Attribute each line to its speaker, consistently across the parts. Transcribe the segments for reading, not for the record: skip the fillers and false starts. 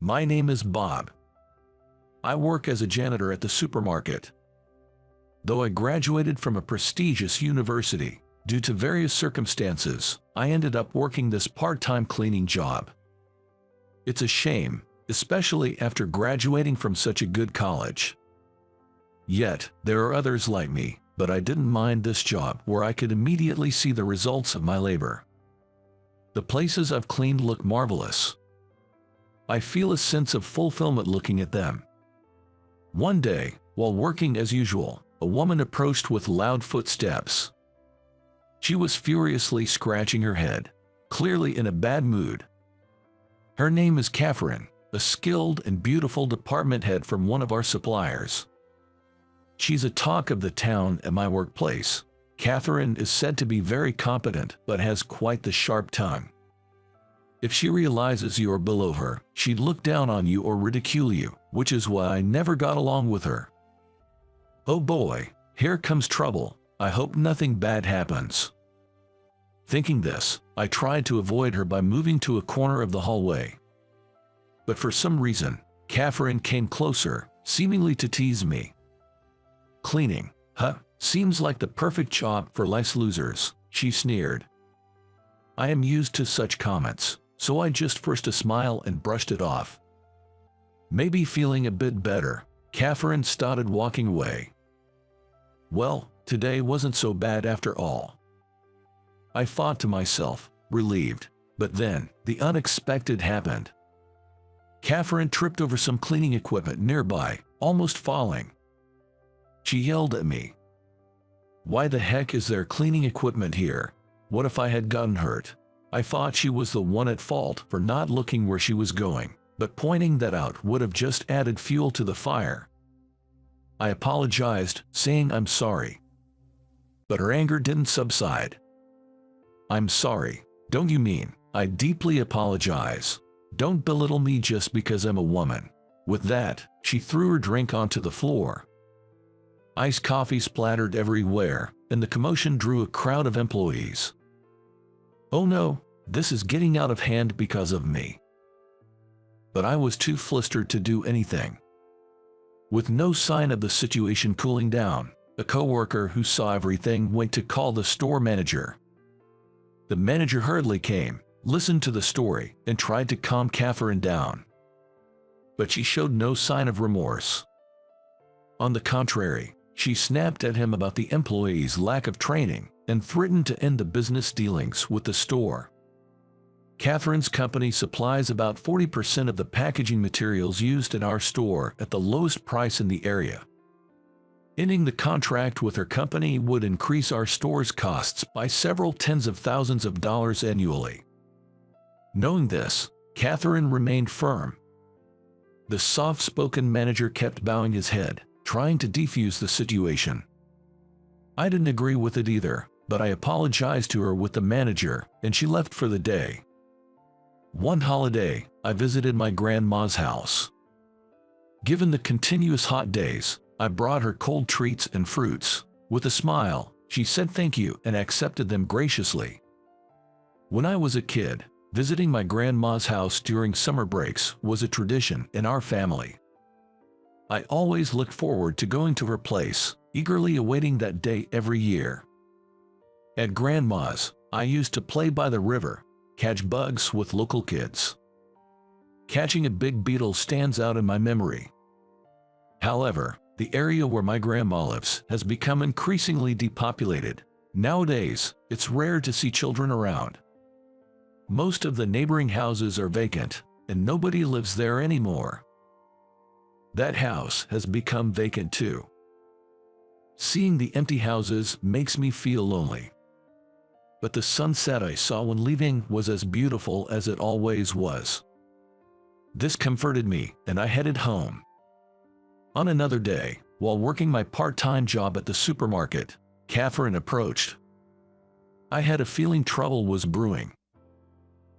Speaker 1: My name is Bob. I work as a janitor at the supermarket. Though I graduated from a prestigious university, due to various circumstances, I ended up working this part-time cleaning job. It's a shame, especially after graduating from such a good college. Yet, there are others like me, but I didn't mind this job where I could immediately see the results of my labor. The places I've cleaned look marvelous. I feel a sense of fulfillment looking at them. One day, while working as usual, a woman approached with loud footsteps. She was furiously scratching her head, clearly in a bad mood. Her name is Catherine, a skilled and beautiful department head from one of our suppliers. She's a talk of the town at my workplace. Catherine is said to be very competent but has quite the sharp tongue. If she realizes you are below her, she'd look down on you or ridicule you, which is why I never got along with her. Oh boy, here comes trouble. I hope nothing bad happens. Thinking this, I tried to avoid her by moving to a corner of the hallway. But for some reason, Catherine came closer, seemingly to tease me. Cleaning, huh? Seems like the perfect job for life's losers, she sneered. I am used to such comments, so I just forced a smile and brushed it off. Maybe feeling a bit better, Catherine started walking away. Well, today wasn't so bad after all. I thought to myself, relieved, but then, the unexpected happened. Catherine tripped over some cleaning equipment nearby, almost falling. She yelled at me. Why the heck is there cleaning equipment here? What if I had gotten hurt? I thought she was the one at fault for not looking where she was going, but pointing that out would have just added fuel to the fire. I apologized, saying I'm sorry. But her anger didn't subside. I'm sorry, don't you mean? I deeply apologize. Don't belittle me just because I'm a woman. With that, she threw her drink onto the floor. Iced coffee splattered everywhere, and the commotion drew a crowd of employees. Oh no, this is getting out of hand because of me. But I was too flustered to do anything. With no sign of the situation cooling down, a coworker who saw everything went to call the store manager. The manager hurriedly came, listened to the story, and tried to calm Catherine down. But she showed no sign of remorse. On the contrary, she snapped at him about the employees' lack of training and threatened to end the business dealings with the store. Catherine's company supplies about 40% of the packaging materials used in our store at the lowest price in the area. Ending the contract with her company would increase our store's costs by several tens of thousands of dollars annually. Knowing this, Catherine remained firm. The soft-spoken manager kept bowing his head, trying to defuse the situation. I didn't agree with it either, but I apologized to her with the manager, and she left for the day. One holiday, I visited my grandma's house. Given the continuous hot days, I brought her cold treats and fruits. With a smile, she said thank you and accepted them graciously. When I was a kid, visiting my grandma's house during summer breaks was a tradition in our family. I always looked forward to going to her place, eagerly awaiting that day every year. At Grandma's, I used to play by the river, catch bugs with local kids. Catching a big beetle stands out in my memory. However, the area where my grandma lives has become increasingly depopulated. Nowadays, it's rare to see children around. Most of the neighboring houses are vacant, and nobody lives there anymore. That house has become vacant too. Seeing the empty houses makes me feel lonely. But the sunset I saw when leaving was as beautiful as it always was. This comforted me, and I headed home. On another day, while working my part-time job at the supermarket, Catherine approached. I had a feeling trouble was brewing.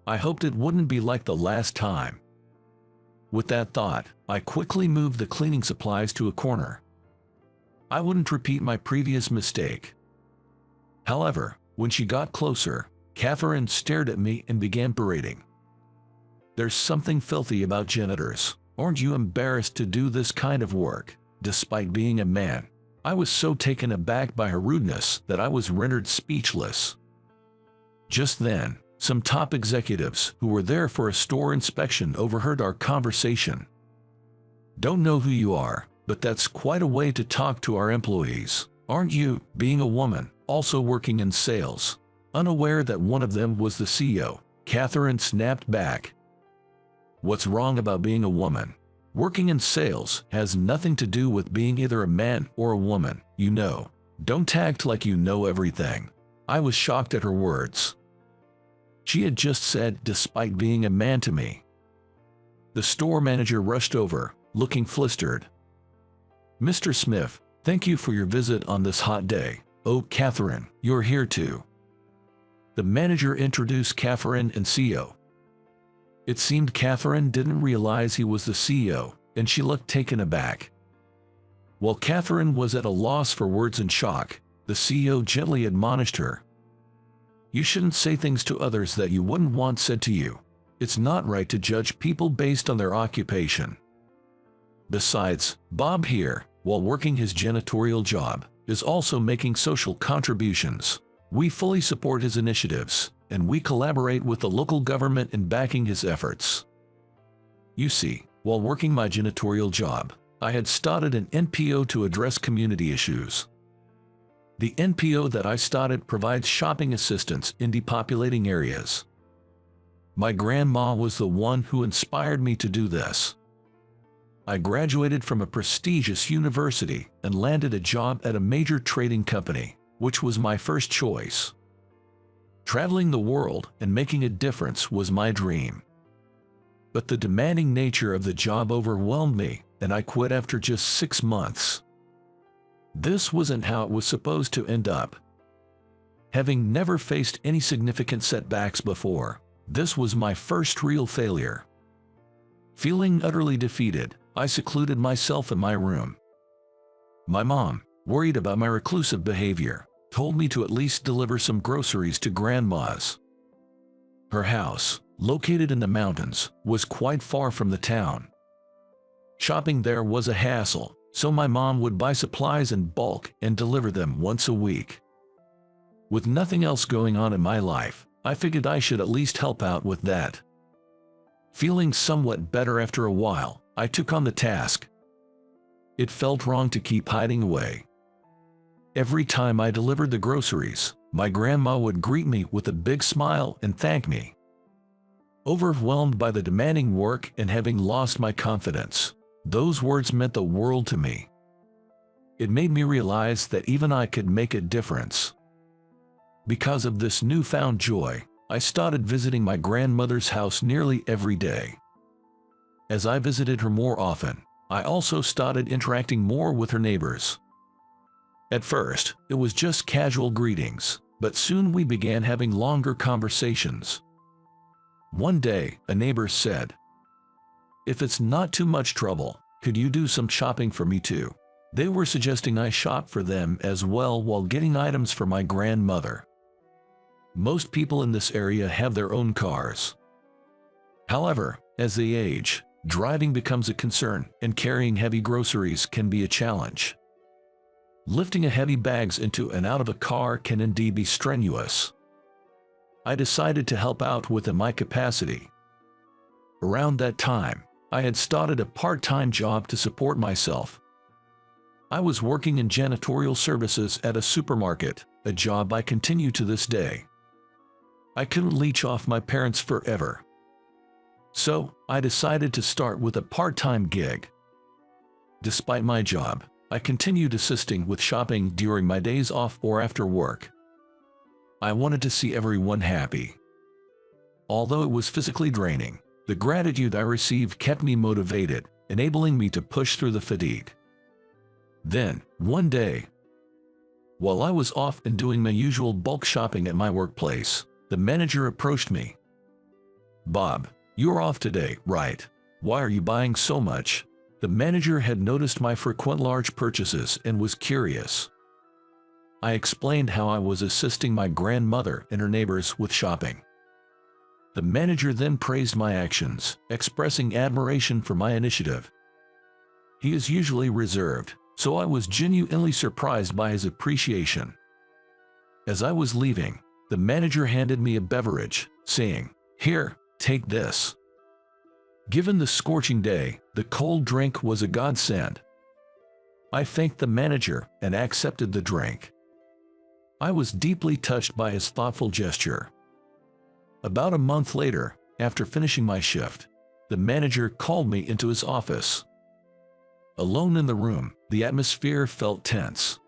Speaker 1: I hoped it wouldn't be like the last time. With that thought, I quickly moved the cleaning supplies to a corner. I wouldn't repeat my previous mistake. However, when she got closer, Catherine stared at me and began berating. There's something filthy about janitors. Aren't you embarrassed to do this kind of work, despite being a man? I was so taken aback by her rudeness that I was rendered speechless. Just then, some top executives who were there for a store inspection overheard our conversation. Don't know who you are, but that's quite a way to talk to our employees, aren't you, being a woman, also working in sales? Unaware that one of them was the CEO, Catherine snapped back. What's wrong about being a woman? Working in sales has nothing to do with being either a man or a woman, you know. Don't act like you know everything. I was shocked at her words. She had just said, despite being a man, to me. The store manager rushed over, looking flustered. Mr. Smith, thank you for your visit on this hot day. Oh, Catherine, you're here too. The manager introduced Catherine and CEO. It seemed Catherine didn't realize he was the CEO, and she looked taken aback. While Catherine was at a loss for words in shock, the CEO gently admonished her. You shouldn't say things to others that you wouldn't want said to you. It's not right to judge people based on their occupation. Besides, Bob here, while working his janitorial job, is also making social contributions. We fully support his initiatives, and we collaborate with the local government in backing his efforts. You see, while working my janitorial job, I had started an NPO to address community issues. The NPO that I started provides shopping assistance in depopulating areas. My grandma was the one who inspired me to do this. I graduated from a prestigious university and landed a job at a major trading company, which was my first choice. Traveling the world and making a difference was my dream. But the demanding nature of the job overwhelmed me, and I quit after just 6 months. This wasn't how it was supposed to end up. Having never faced any significant setbacks before, this was my first real failure. Feeling utterly defeated, I secluded myself in my room. My mom, worried about my reclusive behavior, told me to at least deliver some groceries to Grandma's. Her house, located in the mountains, was quite far from the town. Shopping there was a hassle, so my mom would buy supplies in bulk and deliver them once a week. With nothing else going on in my life, I figured I should at least help out with that. Feeling somewhat better after a while, I took on the task. It felt wrong to keep hiding away. Every time I delivered the groceries, my grandma would greet me with a big smile and thank me. Overwhelmed by the demanding work and having lost my confidence, those words meant the world to me. It made me realize that even I could make a difference. Because of this newfound joy, I started visiting my grandmother's house nearly every day. As I visited her more often, I also started interacting more with her neighbors. At first, it was just casual greetings, but soon we began having longer conversations. One day, a neighbor said, "If it's not too much trouble, could you do some shopping for me too?" They were suggesting I shop for them as well while getting items for my grandmother. Most people in this area have their own cars. However, as they age, driving becomes a concern, and carrying heavy groceries can be a challenge. Lifting a heavy bags into and out of a car can indeed be strenuous. I decided to help out within my capacity. Around that time, I had started a part-time job to support myself. I was working in janitorial services at a supermarket, a job I continue to this day. I couldn't leech off my parents forever. So, I decided to start with a part-time gig. Despite my job, I continued assisting with shopping during my days off or after work. I wanted to see everyone happy. Although it was physically draining, the gratitude I received kept me motivated, enabling me to push through the fatigue. Then, one day, while I was off and doing my usual bulk shopping at my workplace, the manager approached me. "Bob, you're off today, right? Why are you buying so much?" The manager had noticed my frequent large purchases and was curious. I explained how I was assisting my grandmother and her neighbors with shopping. The manager then praised my actions, expressing admiration for my initiative. He is usually reserved, so I was genuinely surprised by his appreciation. As I was leaving, the manager handed me a beverage, saying, "Here, take this." Given the scorching day, the cold drink was a godsend. I thanked the manager and accepted the drink. I was deeply touched by his thoughtful gesture. About a month later, after finishing my shift, the manager called me into his office. Alone in the room, the atmosphere felt tense.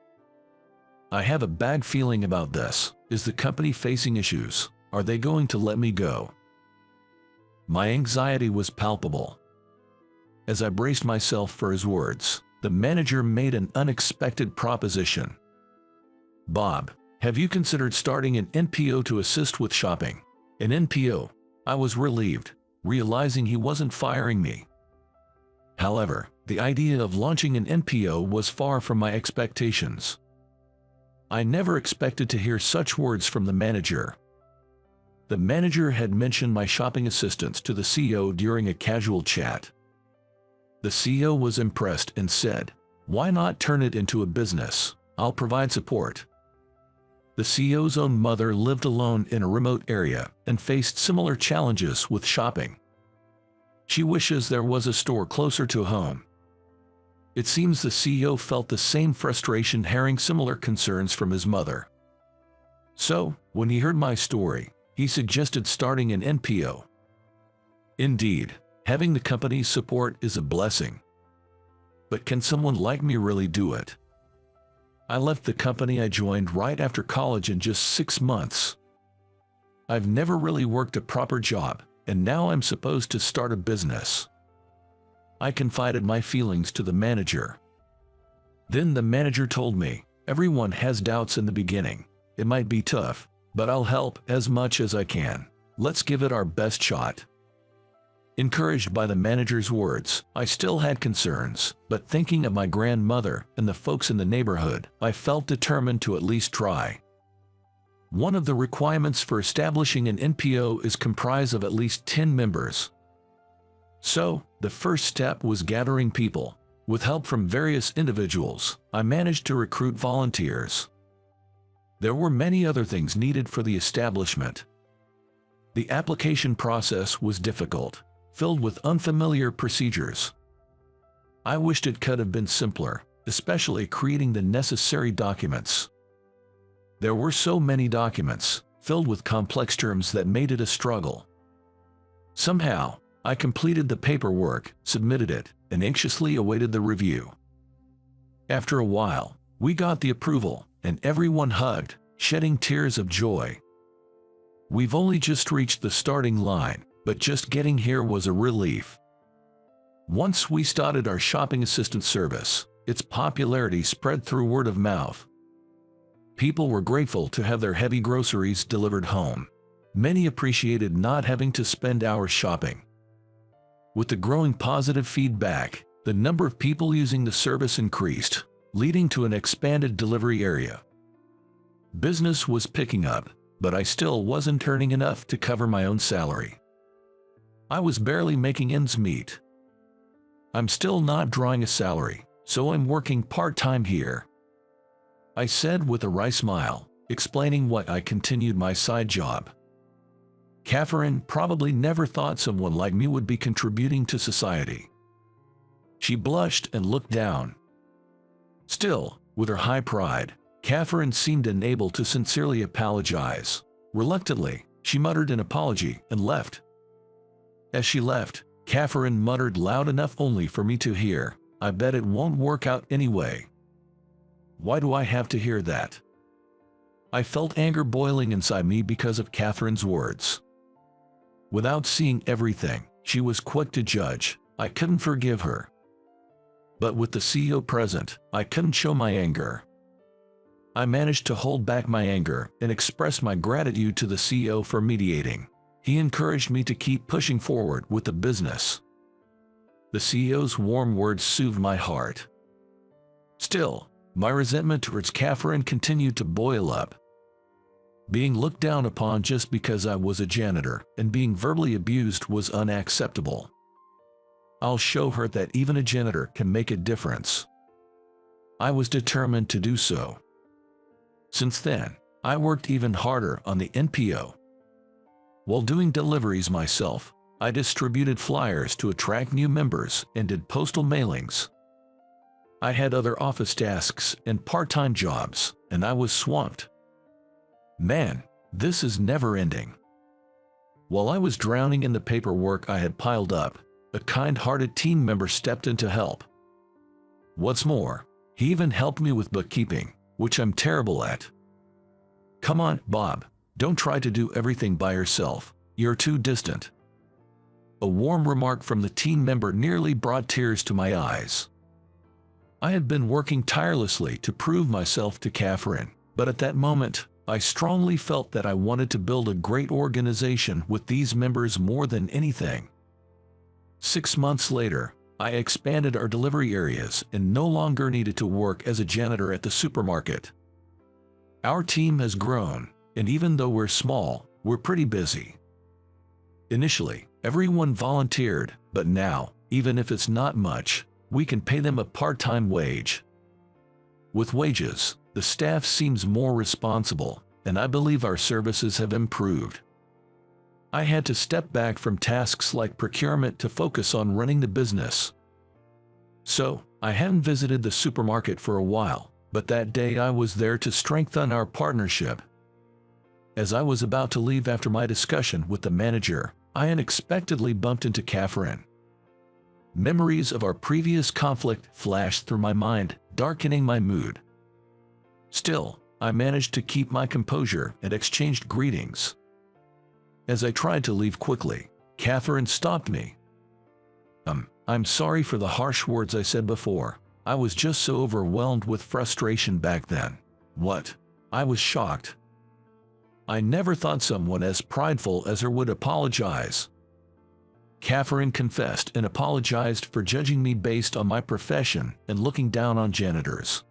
Speaker 1: "I have a bad feeling about this. Is the company facing issues? Are they going to let me go?" My anxiety was palpable. As I braced myself for his words, the manager made an unexpected proposition. "Bob, have you considered starting an NPO to assist with shopping?" An NPO? I was relieved, realizing he wasn't firing me. However, the idea of launching an NPO was far from my expectations. I never expected to hear such words from the manager. The manager had mentioned my shopping assistance to the CEO during a casual chat. The CEO was impressed and said, "Why not turn it into a business? I'll provide support." The CEO's own mother lived alone in a remote area and faced similar challenges with shopping. She wishes there was a store closer to home. It seems the CEO felt the same frustration hearing similar concerns from his mother. So, when he heard my story, he suggested starting an NPO. Indeed, having the company's support is a blessing. But can someone like me really do it? I left the company I joined right after college in just 6 months. I've never really worked a proper job, and now I'm supposed to start a business. I confided my feelings to the manager. Then the manager told me, "Everyone has doubts in the beginning. It might be tough, but I'll help as much as I can. Let's give it our best shot." Encouraged by the manager's words, I still had concerns, but thinking of my grandmother and the folks in the neighborhood, I felt determined to at least try. One of the requirements for establishing an NPO is comprised of at least 10 members. So, the first step was gathering people. With help from various individuals, I managed to recruit volunteers. There were many other things needed for the establishment. The application process was difficult, filled with unfamiliar procedures. I wished it could have been simpler, especially creating the necessary documents. There were so many documents, filled with complex terms that made it a struggle. Somehow, I completed the paperwork, submitted it, and anxiously awaited the review. After a while, we got the approval, and everyone hugged, shedding tears of joy. We've only just reached the starting line, but just getting here was a relief. Once we started our shopping assistant service, its popularity spread through word of mouth. People were grateful to have their heavy groceries delivered home. Many appreciated not having to spend hours shopping. With the growing positive feedback, the number of people using the service increased, leading to an expanded delivery area. Business was picking up, but I still wasn't earning enough to cover my own salary. I was barely making ends meet. I'm still not drawing a salary, so I'm working part-time here, I said with a wry smile, explaining why I continued my side job. Catherine probably never thought someone like me would be contributing to society. She blushed and looked down. Still, with her high pride, Catherine seemed unable to sincerely apologize. Reluctantly, she muttered an apology and left. As she left, Catherine muttered loud enough only for me to hear, "I bet it won't work out anyway." Why do I have to hear that? I felt anger boiling inside me because of Catherine's words. Without seeing everything, she was quick to judge. I couldn't forgive her. But with the CEO present, I couldn't show my anger. I managed to hold back my anger and express my gratitude to the CEO for mediating. He encouraged me to keep pushing forward with the business. The CEO's warm words soothed my heart. Still, my resentment towards Catherine continued to boil up. Being looked down upon just because I was a janitor and being verbally abused was unacceptable. I'll show her that even a janitor can make a difference. I was determined to do so. Since then, I worked even harder on the NPO. While doing deliveries myself, I distributed flyers to attract new members and did postal mailings. I had other office tasks and part-time jobs, and I was swamped. Man, this is never ending. While I was drowning in the paperwork I had piled up, a kind-hearted team member stepped in to help. What's more, he even helped me with bookkeeping, which I'm terrible at. Come on, Bob, don't try to do everything by yourself. You're too distant. A warm remark from the team member nearly brought tears to my eyes. I had been working tirelessly to prove myself to Catherine, but at that moment, I strongly felt that I wanted to build a great organization with these members more than anything. 6 months later, I expanded our delivery areas and no longer needed to work as a janitor at the supermarket. Our team has grown, and even though we're small, we're pretty busy. Initially, everyone volunteered, but now, even if it's not much, we can pay them a part-time wage. With wages, the staff seems more responsible, and I believe our services have improved. I had to step back from tasks like procurement to focus on running the business. So, I hadn't visited the supermarket for a while, but that day I was there to strengthen our partnership. As I was about to leave after my discussion with the manager, I unexpectedly bumped into Catherine. Memories of our previous conflict flashed through my mind, darkening my mood. Still, I managed to keep my composure and exchanged greetings. As I tried to leave quickly, Catherine stopped me. I'm sorry for the harsh words I said before. I was just so overwhelmed with frustration back then. What? I was shocked. I never thought someone as prideful as her would apologize. Catherine confessed and apologized for judging me based on my profession and looking down on janitors.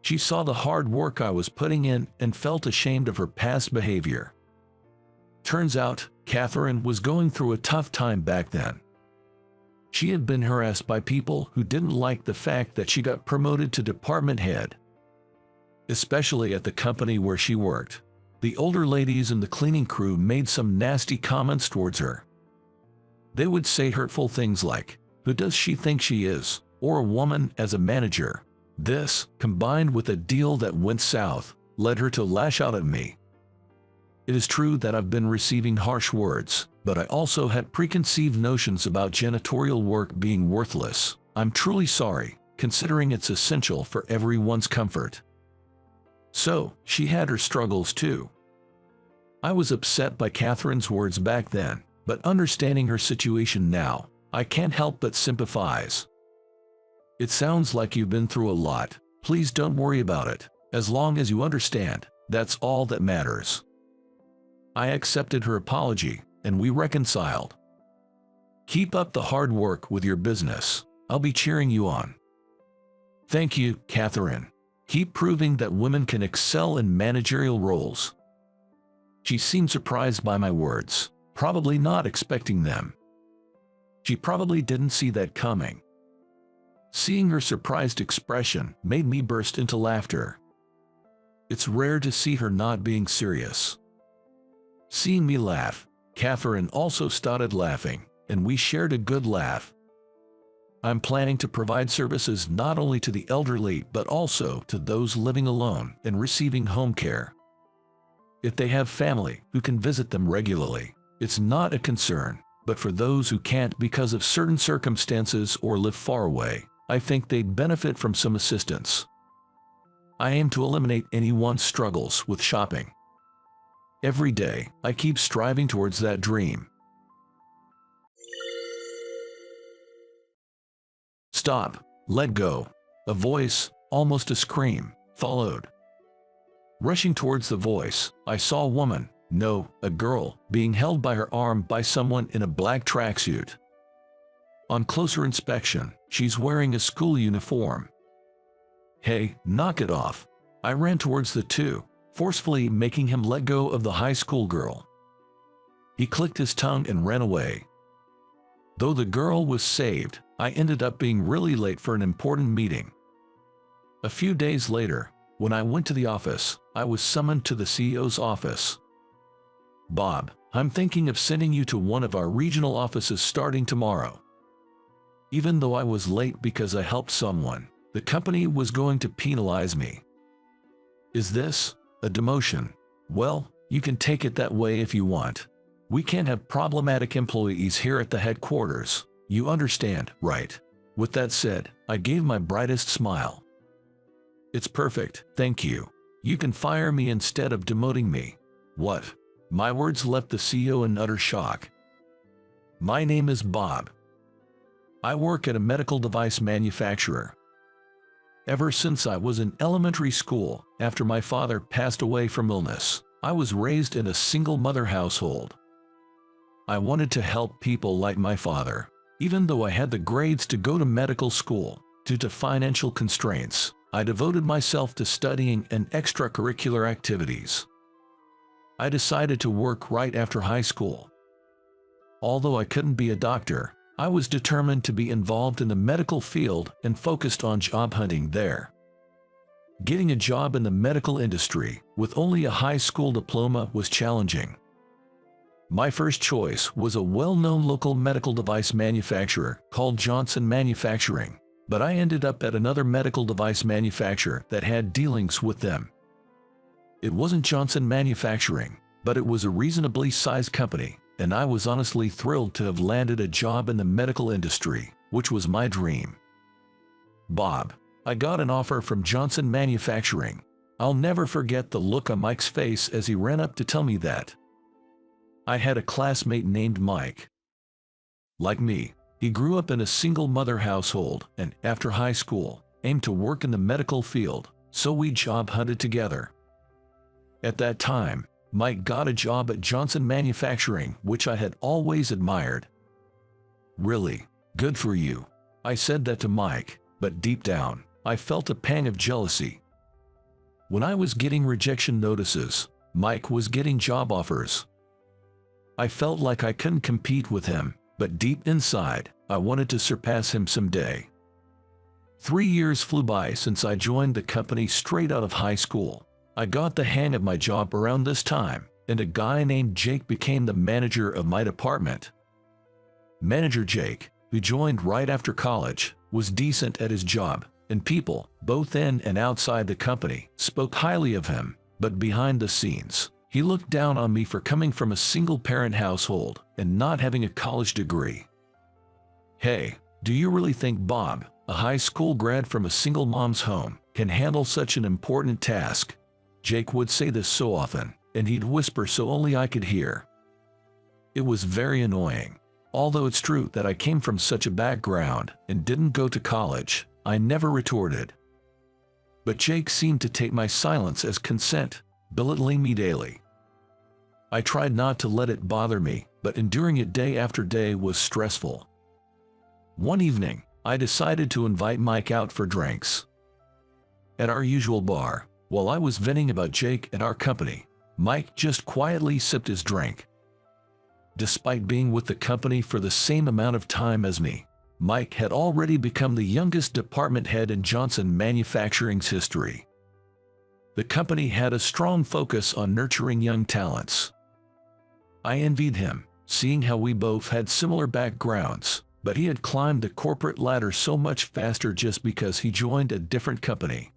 Speaker 1: She saw the hard work I was putting in and felt ashamed of her past behavior. Turns out, Catherine was going through a tough time back then. She had been harassed by people who didn't like the fact that she got promoted to department head. Especially at the company where she worked, the older ladies in the cleaning crew made some nasty comments towards her. They would say hurtful things like, "Who does she think she is?" or "A woman as a manager." This, combined with a deal that went south, led her to lash out at me. It is true that I've been receiving harsh words, but I also had preconceived notions about janitorial work being worthless. I'm truly sorry, considering it's essential for everyone's comfort. So, she had her struggles too. I was upset by Catherine's words back then, but understanding her situation now, I can't help but sympathize. It sounds like you've been through a lot. Please don't worry about it. As long as you understand, that's all that matters. I accepted her apology, and we reconciled. Keep up the hard work with your business. I'll be cheering you on. Thank you, Catherine. Keep proving that women can excel in managerial roles. She seemed surprised by my words, probably not expecting them. She probably didn't see that coming. Seeing her surprised expression made me burst into laughter. It's rare to see her not being serious. Seeing me laugh, Catherine also started laughing, and we shared a good laugh. I'm planning to provide services not only to the elderly but also to those living alone and receiving home care. If they have family who can visit them regularly, it's not a concern, but for those who can't because of certain circumstances or live far away, I think they'd benefit from some assistance. I aim to eliminate anyone's struggles with shopping. Every day, I keep striving towards that dream. Stop, let go. A voice, almost a scream, followed. Rushing towards the voice, I saw a woman, no, a girl, being held by her arm by someone in a black tracksuit. On closer inspection, she's wearing a school uniform. Hey, knock it off. I ran towards the two, forcefully making him let go of the high school girl. He clicked his tongue and ran away. Though the girl was saved, I ended up being really late for an important meeting. A few days later, when I went to the office, I was summoned to the CEO's office. "Bob, I'm thinking of sending you to one of our regional offices starting tomorrow." Even though I was late because I helped someone, the company was going to penalize me. Is this a demotion? Well, you can take it that way if you want. We can't have problematic employees here at the headquarters. You understand, right? With that said, I gave my brightest smile. "It's perfect, thank you. You can fire me instead of demoting me." "What?" My words left the CEO in utter shock. "My name is Bob. I work at a medical device manufacturer. Ever since I was in elementary school, after my father passed away from illness, I was raised in a single-mother household. I wanted to help people like my father. Even though I had the grades to go to medical school, due to financial constraints, I devoted myself to studying and extracurricular activities. I decided to work right after high school. Although I couldn't be a doctor, I was determined to be involved in the medical field and focused on job hunting there. Getting a job in the medical industry with only a high school diploma was challenging. My first choice was a well-known local medical device manufacturer called Johnson Manufacturing, but I ended up at another medical device manufacturer that had dealings with them. It wasn't Johnson Manufacturing, but it was a reasonably sized company, and I was honestly thrilled to have landed a job in the medical industry, which was my dream. "Bob, I got an offer from Johnson Manufacturing." I'll never forget the look on Mike's face as he ran up to tell me that. I had a classmate named Mike. Like me, he grew up in a single-mother household and, after high school, aimed to work in the medical field, so we job hunted together. At that time, Mike got a job at Johnson Manufacturing, which I had always admired. "Really, good for you." I said that to Mike, but deep down, I felt a pang of jealousy. When I was getting rejection notices, Mike was getting job offers. I felt like I couldn't compete with him, but deep inside, I wanted to surpass him someday. 3 years flew by since I joined the company straight out of high school. I got the hang of my job around this time, and a guy named Jake became the manager of my department. Manager Jake, who joined right after college, was decent at his job, and people, both in and outside the company, spoke highly of him, but behind the scenes, he looked down on me for coming from a single-parent household and not having a college degree. "Hey, do you really think Bob, a high school grad from a single mom's home, can handle such an important task?" Jake would say this so often, and he'd whisper so only I could hear. It was very annoying. Although it's true that I came from such a background and didn't go to college, I never retorted. But Jake seemed to take my silence as consent, belittling me daily. I tried not to let it bother me, but enduring it day after day was stressful. One evening, I decided to invite Mike out for drinks. At our usual bar, while I was venting about Jake and our company, Mike just quietly sipped his drink. Despite being with the company for the same amount of time as me, Mike had already become the youngest department head in Johnson Manufacturing's history. The company had a strong focus on nurturing young talents. I envied him, seeing how we both had similar backgrounds, but he had climbed the corporate ladder so much faster just because he joined a different company.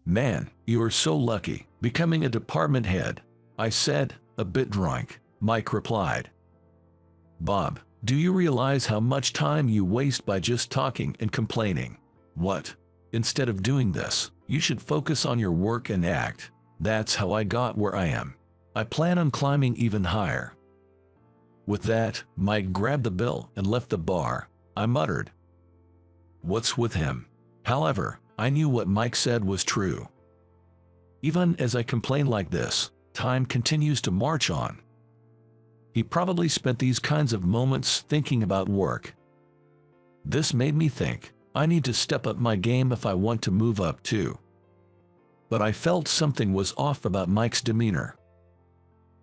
Speaker 1: "Man, you are so lucky, becoming a department head," I said, a bit drunk. Mike replied, "Bob, do you realize how much time you waste by just talking and complaining? What? Instead of doing this, you should focus on your work and act." That's how I got where I am. I plan on climbing even higher. With that, Mike grabbed the bill and left the bar. I muttered, "What's with him?" However, I knew what Mike said was true. Even as I complain like this, time continues to march on. He probably spent these kinds of moments thinking about work. This made me think, I need to step up my game if I want to move up too. but I felt something was off about Mike's demeanor.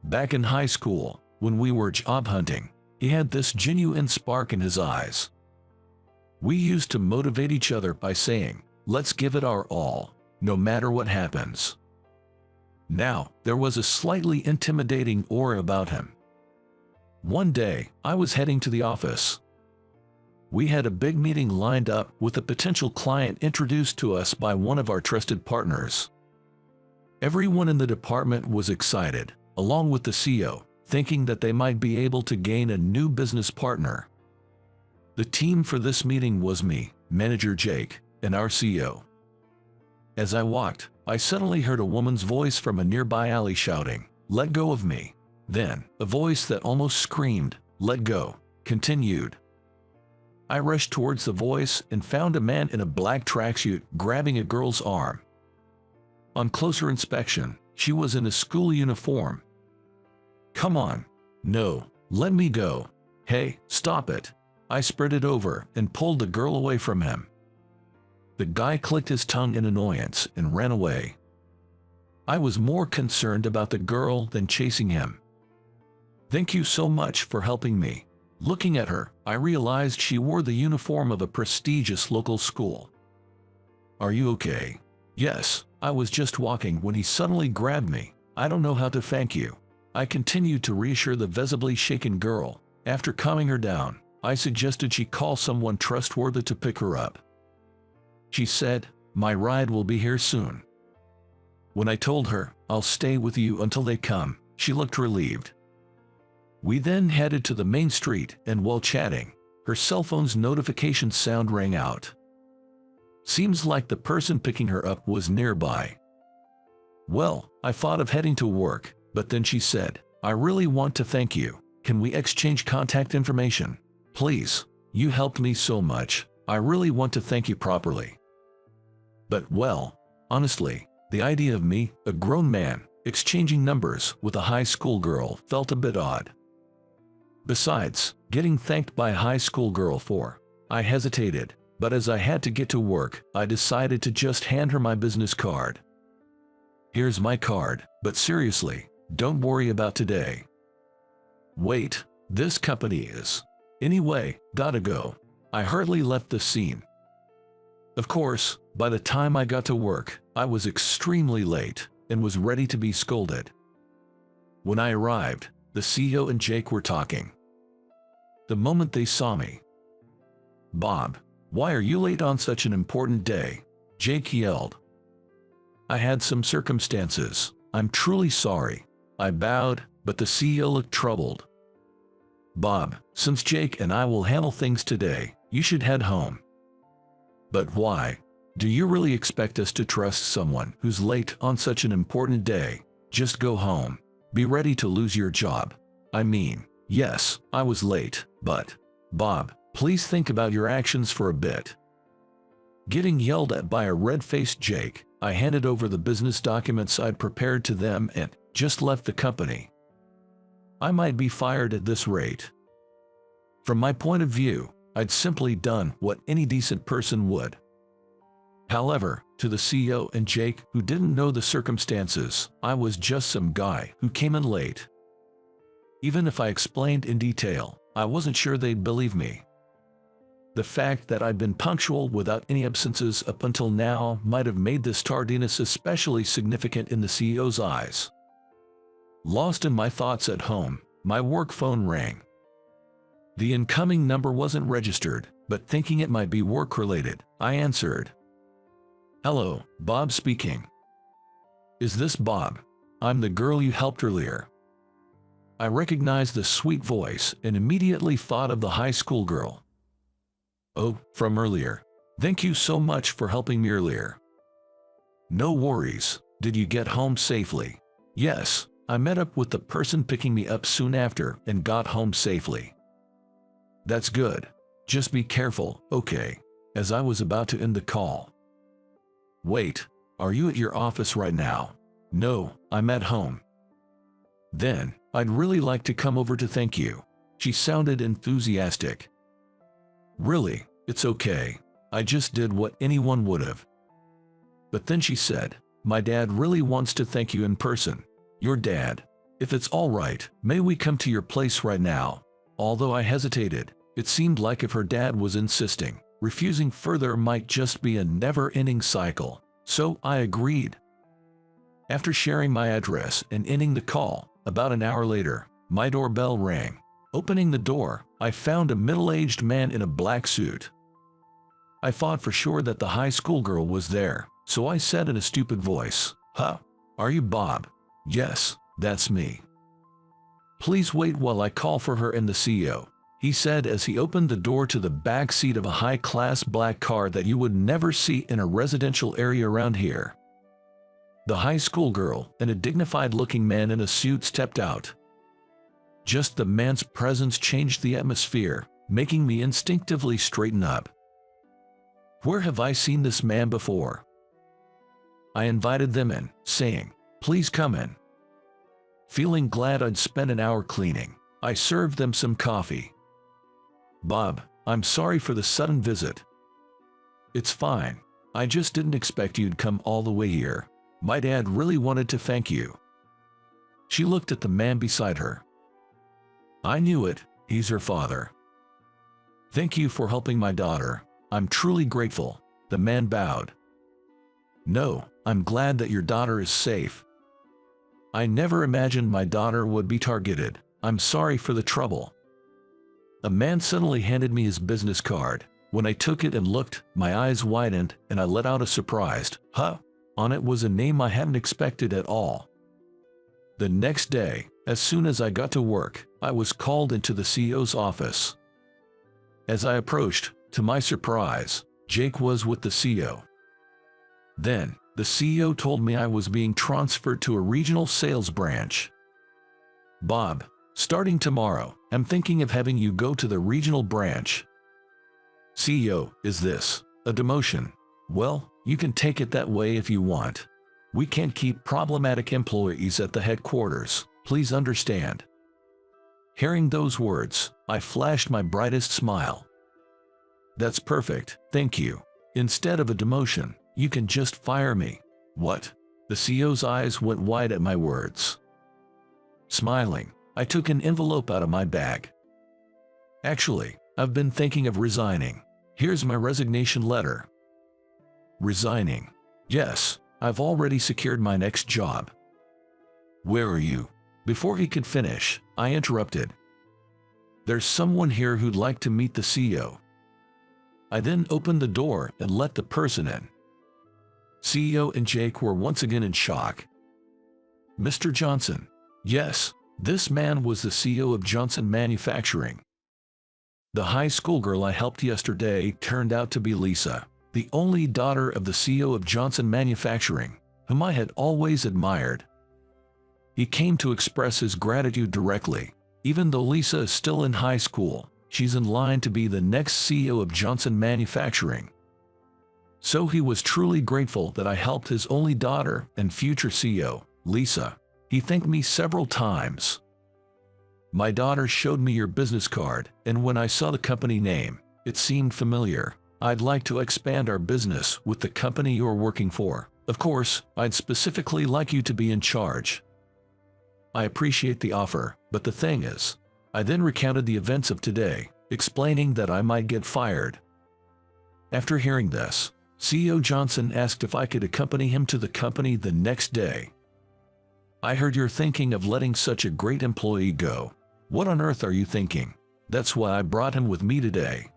Speaker 1: Back in high school, when we were job hunting, he had this genuine spark in his eyes. We used to motivate each other by saying, "Let's give it our all, no matter what happens." Now, there was a slightly intimidating aura about him. One day, I was heading to the office. We had a big meeting lined up with a potential client introduced to us by one of our trusted partners. Everyone in the department was excited, along with the CEO, thinking that they might be able to gain a new business partner. The team for this meeting was me, Manager Jake, and our CEO. As I walked, I suddenly heard a woman's voice from a nearby alley shouting, "Let go of me." Then, a voice that almost screamed, "Let go," continued. I rushed towards the voice and found a man in a black tracksuit grabbing a girl's arm. On closer inspection, she was in a school uniform. "Come on. No, let me go. Hey, stop it." I sprinted over and pulled the girl away from him. The guy clicked his tongue in annoyance and ran away. I was more concerned about the girl than chasing him. "Thank you so much for helping me." Looking at her, I realized she wore the uniform of a prestigious local school. "Are you okay?" "Yes, I was just walking when he suddenly grabbed me. I don't know how to thank you." I continued to reassure the visibly shaken girl. After calming her down, I suggested she call someone trustworthy to pick her up. She said, "My ride will be here soon." When I told her, "I'll stay with you until they come," she looked relieved. We then headed to the main street, and while chatting, her cell phone's notification sound rang out. Seems like the person picking her up was nearby. Well, I thought of heading to work, but then she said, "I really want to thank you. Can we exchange contact information? Please, you helped me so much. I really want to thank you properly." But well, honestly, the idea of me, a grown man, exchanging numbers with a high school girl felt a bit odd. Besides, getting thanked by a high school girl for, I hesitated, but as I had to get to work, I decided to just hand her my business card. "Here's my card, but seriously, don't worry about today." Wait, this company is. Anyway, gotta go. I hurriedly left the scene. Of course, by the time I got to work, I was extremely late and was ready to be scolded. When I arrived, the CEO and Jake were talking. The moment they saw me, "Bob, why are you late on such an important day?" Jake yelled. "I had some circumstances. I'm truly sorry." I bowed, but the CEO looked troubled. "Bob, since Jake and I will handle things today, you should head home." "But why? Do you really expect us to trust someone who's late on such an important day? Just go home. Be ready to lose your job." I mean, yes, I was late, but, Bob, please think about your actions for a bit. Getting yelled at by a red-faced Jake, I handed over the business documents I'd prepared to them and just left the company. I might be fired at this rate. From my point of view, I'd simply done what any decent person would. However, to the CEO and Jake, who didn't know the circumstances, I was just some guy who came in late. Even if I explained in detail, I wasn't sure they'd believe me. The fact that I'd been punctual without any absences up until now might have made this tardiness especially significant in the CEO's eyes. Lost in my thoughts at home, my work phone rang. The incoming number wasn't registered, but thinking it might be work-related, I answered. "Hello, Bob speaking." "Is this Bob? I'm the girl you helped earlier." I recognized the sweet voice and immediately thought of the high school girl. "Oh, from earlier. Thank you so much for helping me earlier." "No worries. Did you get home safely?" "Yes, I met up with the person picking me up soon after and got home safely." "That's good. Just be careful, okay?" As I was about to end the call. "Wait, are you at your office right now?" "No, I'm at home." "Then, I'd really like to come over to thank you." She sounded enthusiastic. "Really, it's okay. I just did what anyone would have." But then she said, my dad really wants to thank you in person. Your dad. If it's all right, may we come to your place right now? Although I hesitated, it seemed like if her dad was insisting, refusing further might just be a never-ending cycle. So I agreed. After sharing my address and ending the call, about an hour later, my doorbell rang. Opening the door, I found a middle-aged man in a black suit. I thought for sure that the high school girl was there, so I said in a stupid voice, "Huh? Are you Bob?" "Yes, that's me." "Please wait while I call for her and the CEO," he said as he opened the door to the back seat of a high-class black car that you would never see in a residential area around here. The high school girl and a dignified-looking man in a suit stepped out. Just the man's presence changed the atmosphere, making me instinctively straighten up. Where have I seen this man before? I invited them in, saying, "Please come in." Feeling glad I'd spent an hour cleaning, I served them some coffee. "Bob, I'm sorry for the sudden visit." "It's fine. I just didn't expect you'd come all the way here. My dad really wanted to thank you." She looked at the man beside her. "I knew it, he's her father." "Thank you for helping my daughter. I'm truly grateful." The man bowed. "No, I'm glad that your daughter is safe. I never imagined my daughter would be targeted. I'm sorry for the trouble." A man suddenly handed me his business card. When I took it and looked, my eyes widened and I let out a surprised, "Huh?" On it was a name I hadn't expected at all. The next day, as soon as I got to work, I was called into the CEO's office. As I approached, to my surprise, Jake was with the CEO. Then, the CEO told me I was being transferred to a regional sales branch. "Bob, starting tomorrow, I'm thinking of having you go to the regional branch." "CEO, is this a demotion?" "Well, you can take it that way if you want. We can't keep problematic employees at the headquarters, please understand." Hearing those words, I flashed my brightest smile. "That's perfect, thank you. Instead of a demotion, you can just fire me." "What?" The CEO's eyes went wide at my words. Smiling, I took an envelope out of my bag. "Actually, I've been thinking of resigning. Here's my resignation letter." "Resigning?" "Yes, I've already secured my next job." "Where are you?" Before he could finish, I interrupted. "There's someone here who'd like to meet the CEO." I then opened the door and let the person in. CEO and Jake were once again in shock. "Mr. Johnson." Yes, this man was the CEO of Johnson Manufacturing. The high school girl I helped yesterday turned out to be Lisa, the only daughter of the CEO of Johnson Manufacturing, whom I had always admired. He came to express his gratitude directly. Even though Lisa is still in high school, she's in line to be the next CEO of Johnson Manufacturing. So he was truly grateful that I helped his only daughter and future CEO, Lisa. He thanked me several times. "My daughter showed me your business card, and when I saw the company name, it seemed familiar. I'd like to expand our business with the company you're working for. Of course, I'd specifically like you to be in charge." "I appreciate the offer, but the thing is..." I then recounted the events of today, explaining that I might get fired. After hearing this, CEO Johnson asked if I could accompany him to the company the next day. "I heard you're thinking of letting such a great employee go. What on earth are you thinking?" That's why I brought him with me today.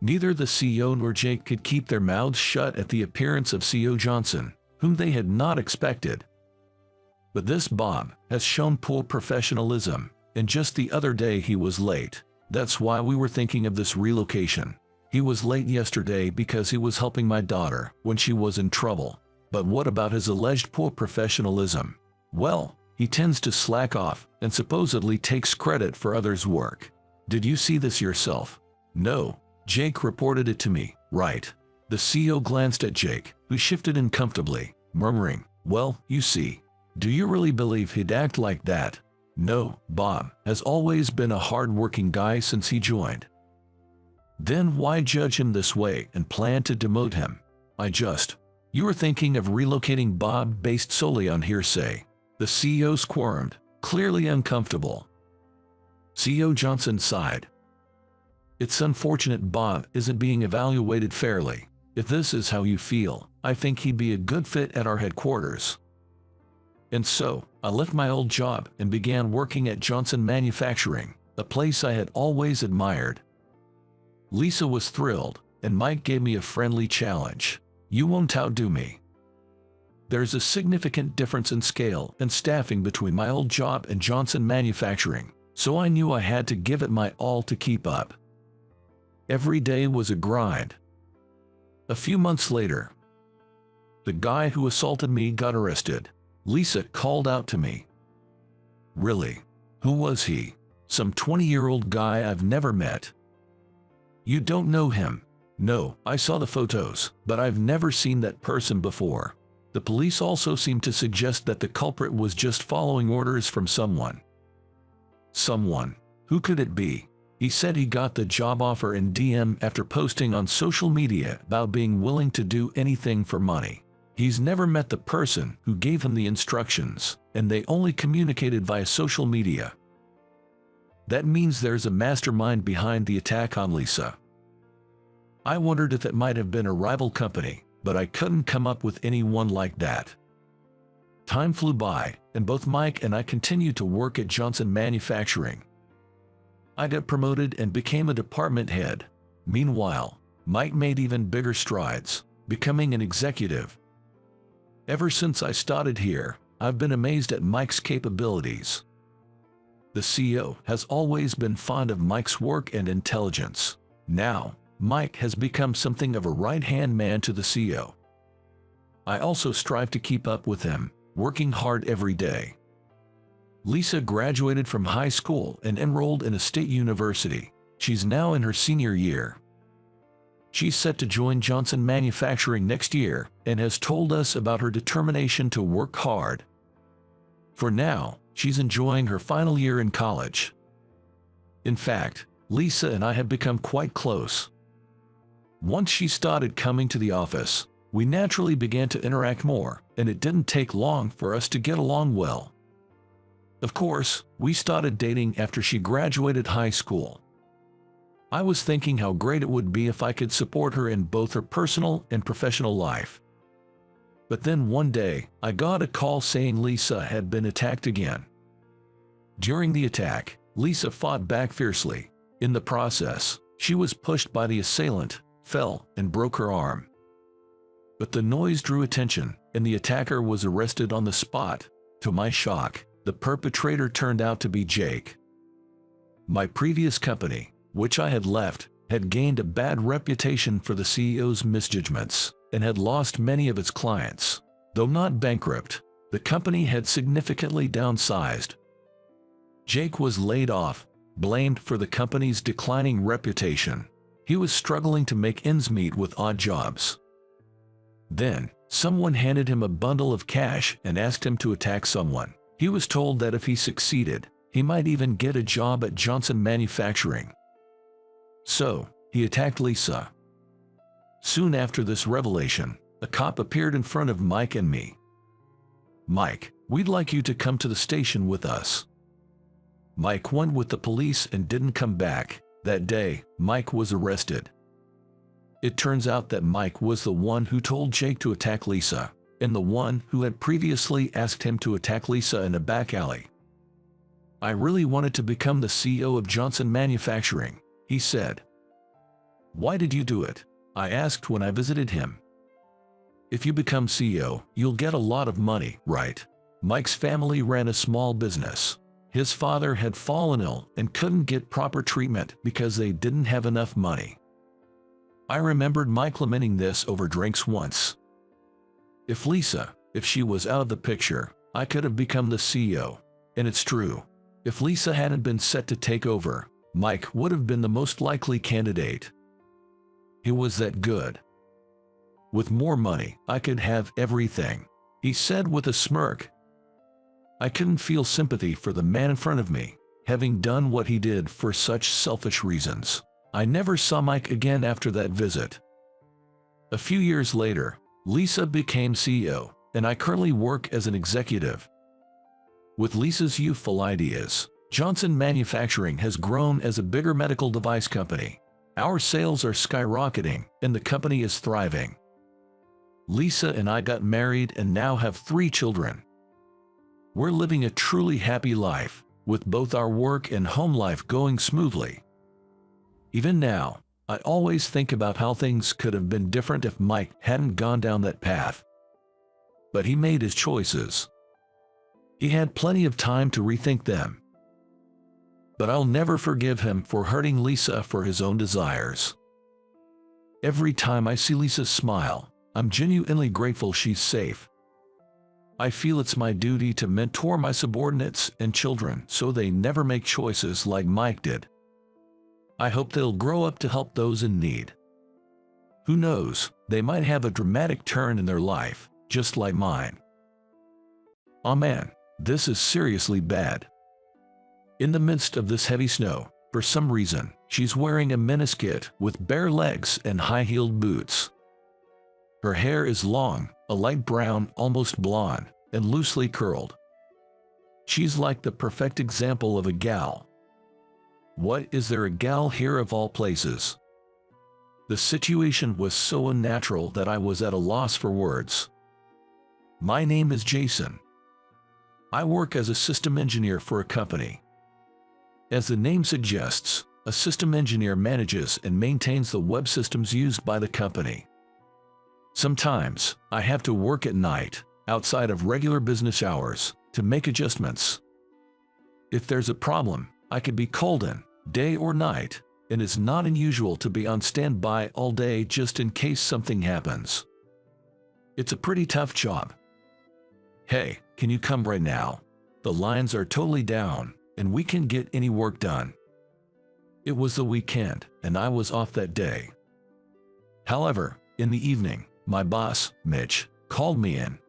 Speaker 1: Neither the CEO nor Jake could keep their mouths shut at the appearance of CEO Johnson, whom they had not expected. But this Bob has shown poor professionalism, and just the other day he was late. That's why we were thinking of this relocation. He was late yesterday because he was helping my daughter when she was in trouble. But what about his alleged poor professionalism? Well, he tends to slack off and supposedly takes credit for others' work. Did you see this yourself? No. Jake reported it to me, right? The CEO glanced at Jake, who shifted uncomfortably, murmuring, "Well, you see. Do you really believe he'd act like that?" "No, Bob has always been a hard-working guy since he joined." "Then why judge him this way and plan to demote him?" You are thinking of relocating Bob based solely on hearsay. The CEO squirmed, clearly uncomfortable. CEO Johnson sighed. It's unfortunate Bob isn't being evaluated fairly. If this is how you feel, I think he'd be a good fit at our headquarters. And so, I left my old job and began working at Johnson Manufacturing, a place I had always admired. Lisa was thrilled, and Mike gave me a friendly challenge. You won't outdo me. There's a significant difference in scale and staffing between my old job and Johnson Manufacturing, so I knew I had to give it my all to keep up. Every day was a grind. A few months later, the guy who assaulted me got arrested. Lisa called out to me. Really? Who was he? Some 20-year-old guy I've never met. You don't know him? No, I saw the photos, but I've never seen that person before. The police also seemed to suggest that the culprit was just following orders from someone. Someone. Who could it be? He said he got the job offer in DM after posting on social media about being willing to do anything for money. He's never met the person who gave him the instructions, and they only communicated via social media. That means there's a mastermind behind the attack on Lisa. I wondered if it might have been a rival company, but I couldn't come up with anyone like that. Time flew by, and both Mike and I continued to work at Johnson Manufacturing. I got promoted and became a department head. Meanwhile, Mike made even bigger strides, becoming an executive. Ever since I started here, I've been amazed at Mike's capabilities. The CEO has always been fond of Mike's work and intelligence. Now, Mike has become something of a right-hand man to the CEO. I also strive to keep up with him, working hard every day. Lisa graduated from high school and enrolled in a state university. She's now in her senior year. She's set to join Johnson Manufacturing next year and has told us about her determination to work hard. For now, she's enjoying her final year in college. In fact, Lisa and I have become quite close. Once she started coming to the office, we naturally began to interact more, and it didn't take long for us to get along well. Of course, we started dating after she graduated high school. I was thinking how great it would be if I could support her in both her personal and professional life. But then one day, I got a call saying Lisa had been attacked again. During the attack, Lisa fought back fiercely. In the process, she was pushed by the assailant, fell, and broke her arm. But the noise drew attention, and the attacker was arrested on the spot. To my shock, the perpetrator turned out to be Jake. My previous company, which I had left, had gained a bad reputation for the CEO's misjudgments and had lost many of its clients. Though not bankrupt, the company had significantly downsized. Jake was laid off, blamed for the company's declining reputation. He was struggling to make ends meet with odd jobs. Then, someone handed him a bundle of cash and asked him to attack someone. He was told that if he succeeded, he might even get a job at Johnson Manufacturing. So, he attacked Lisa. Soon after this revelation, a cop appeared in front of Mike and me. "Mike, we'd like you to come to the station with us." Mike went with the police and didn't come back. That day, Mike was arrested. It turns out that Mike was the one who told Jake to attack Lisa, and the one who had previously asked him to attack Lisa in a back alley. "I really wanted to become the CEO of Johnson Manufacturing," he said. "Why did you do it?" I asked when I visited him. "If you become CEO, you'll get a lot of money, right?" Mike's family ran a small business. His father had fallen ill and couldn't get proper treatment because they didn't have enough money. I remembered Mike lamenting this over drinks once. If she was out of the picture, I could have become the CEO. And it's true. If Lisa hadn't been set to take over, Mike would have been the most likely candidate. He was that good. "With more money, I could have everything," he said with a smirk. I couldn't feel sympathy for the man in front of me, having done what he did for such selfish reasons. I never saw Mike again after that visit. A few years later, Lisa became CEO, and I currently work as an executive. With Lisa's youthful ideas, Johnson Manufacturing has grown as a bigger medical device company. Our sales are skyrocketing, and the company is thriving. Lisa and I got married and now have 3 children. We're living a truly happy life, with both our work and home life going smoothly. Even now, I always think about how things could have been different if Mike hadn't gone down that path. But he made his choices. He had plenty of time to rethink them. But I'll never forgive him for hurting Lisa for his own desires. Every time I see Lisa smile, I'm genuinely grateful she's safe. I feel it's my duty to mentor my subordinates and children so they never make choices like Mike did. I hope they'll grow up to help those in need. Who knows, they might have a dramatic turn in their life, just like mine. Oh man, this is seriously bad. In the midst of this heavy snow, for some reason, she's wearing a miniskirt with bare legs and high-heeled boots. Her hair is long, a light brown, almost blonde, and loosely curled. She's like the perfect example of a gal. What is there a gal here of all places? The situation was so unnatural that I was at a loss for words. My name is Jason. I work as a system engineer for a company. As the name suggests, a system engineer manages and maintains the web systems used by the company. Sometimes, I have to work at night, outside of regular business hours, to make adjustments. If there's a problem, I could be called in, day or night, and it's not unusual to be on standby all day just in case something happens. It's a pretty tough job. Hey, can you come right now? The lines are totally down, and we can't get any work done. It was the weekend, and I was off that day. However, in the evening, my boss, Mitch, called me in.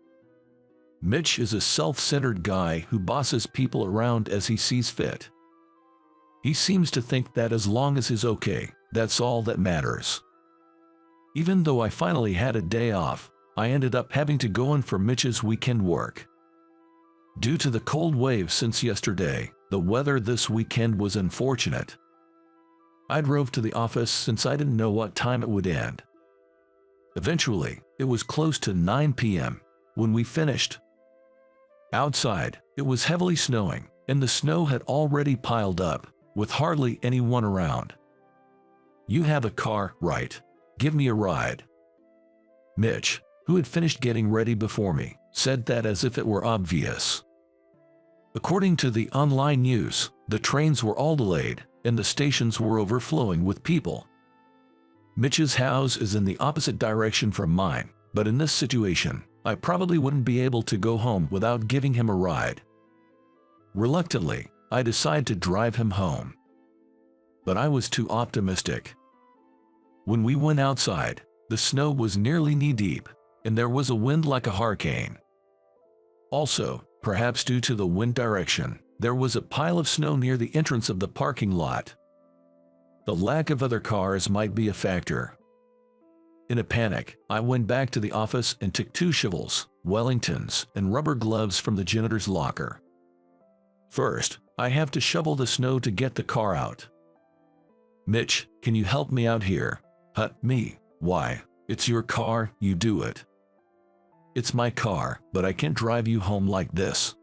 Speaker 1: Mitch is a self-centered guy who bosses people around as he sees fit. He seems to think that as long as he's okay, that's all that matters. Even though I finally had a day off, I ended up having to go in for Mitch's weekend work. Due to the cold wave since yesterday, the weather this weekend was unfortunate. I drove to the office since I didn't know what time it would end. Eventually, it was close to 9 p.m. when we finished. Outside, it was heavily snowing, and the snow had already piled up, with hardly anyone around. "You have a car, right? Give me a ride." Mitch, who had finished getting ready before me, said that as if it were obvious. According to the online news, the trains were all delayed, and the stations were overflowing with people. Mitch's house is in the opposite direction from mine, but in this situation, I probably wouldn't be able to go home without giving him a ride. Reluctantly, I decided to drive him home. But I was too optimistic. When we went outside, the snow was nearly knee-deep, and there was a wind like a hurricane. Also, perhaps due to the wind direction, there was a pile of snow near the entrance of the parking lot. The lack of other cars might be a factor. In a panic, I went back to the office and took 2 shovels, Wellingtons, and rubber gloves from the janitor's locker. First, I have to shovel the snow to get the car out. "Mitch, can you help me out here?" Me. Why? It's your car, you do it." "It's my car, but I can't drive you home like this."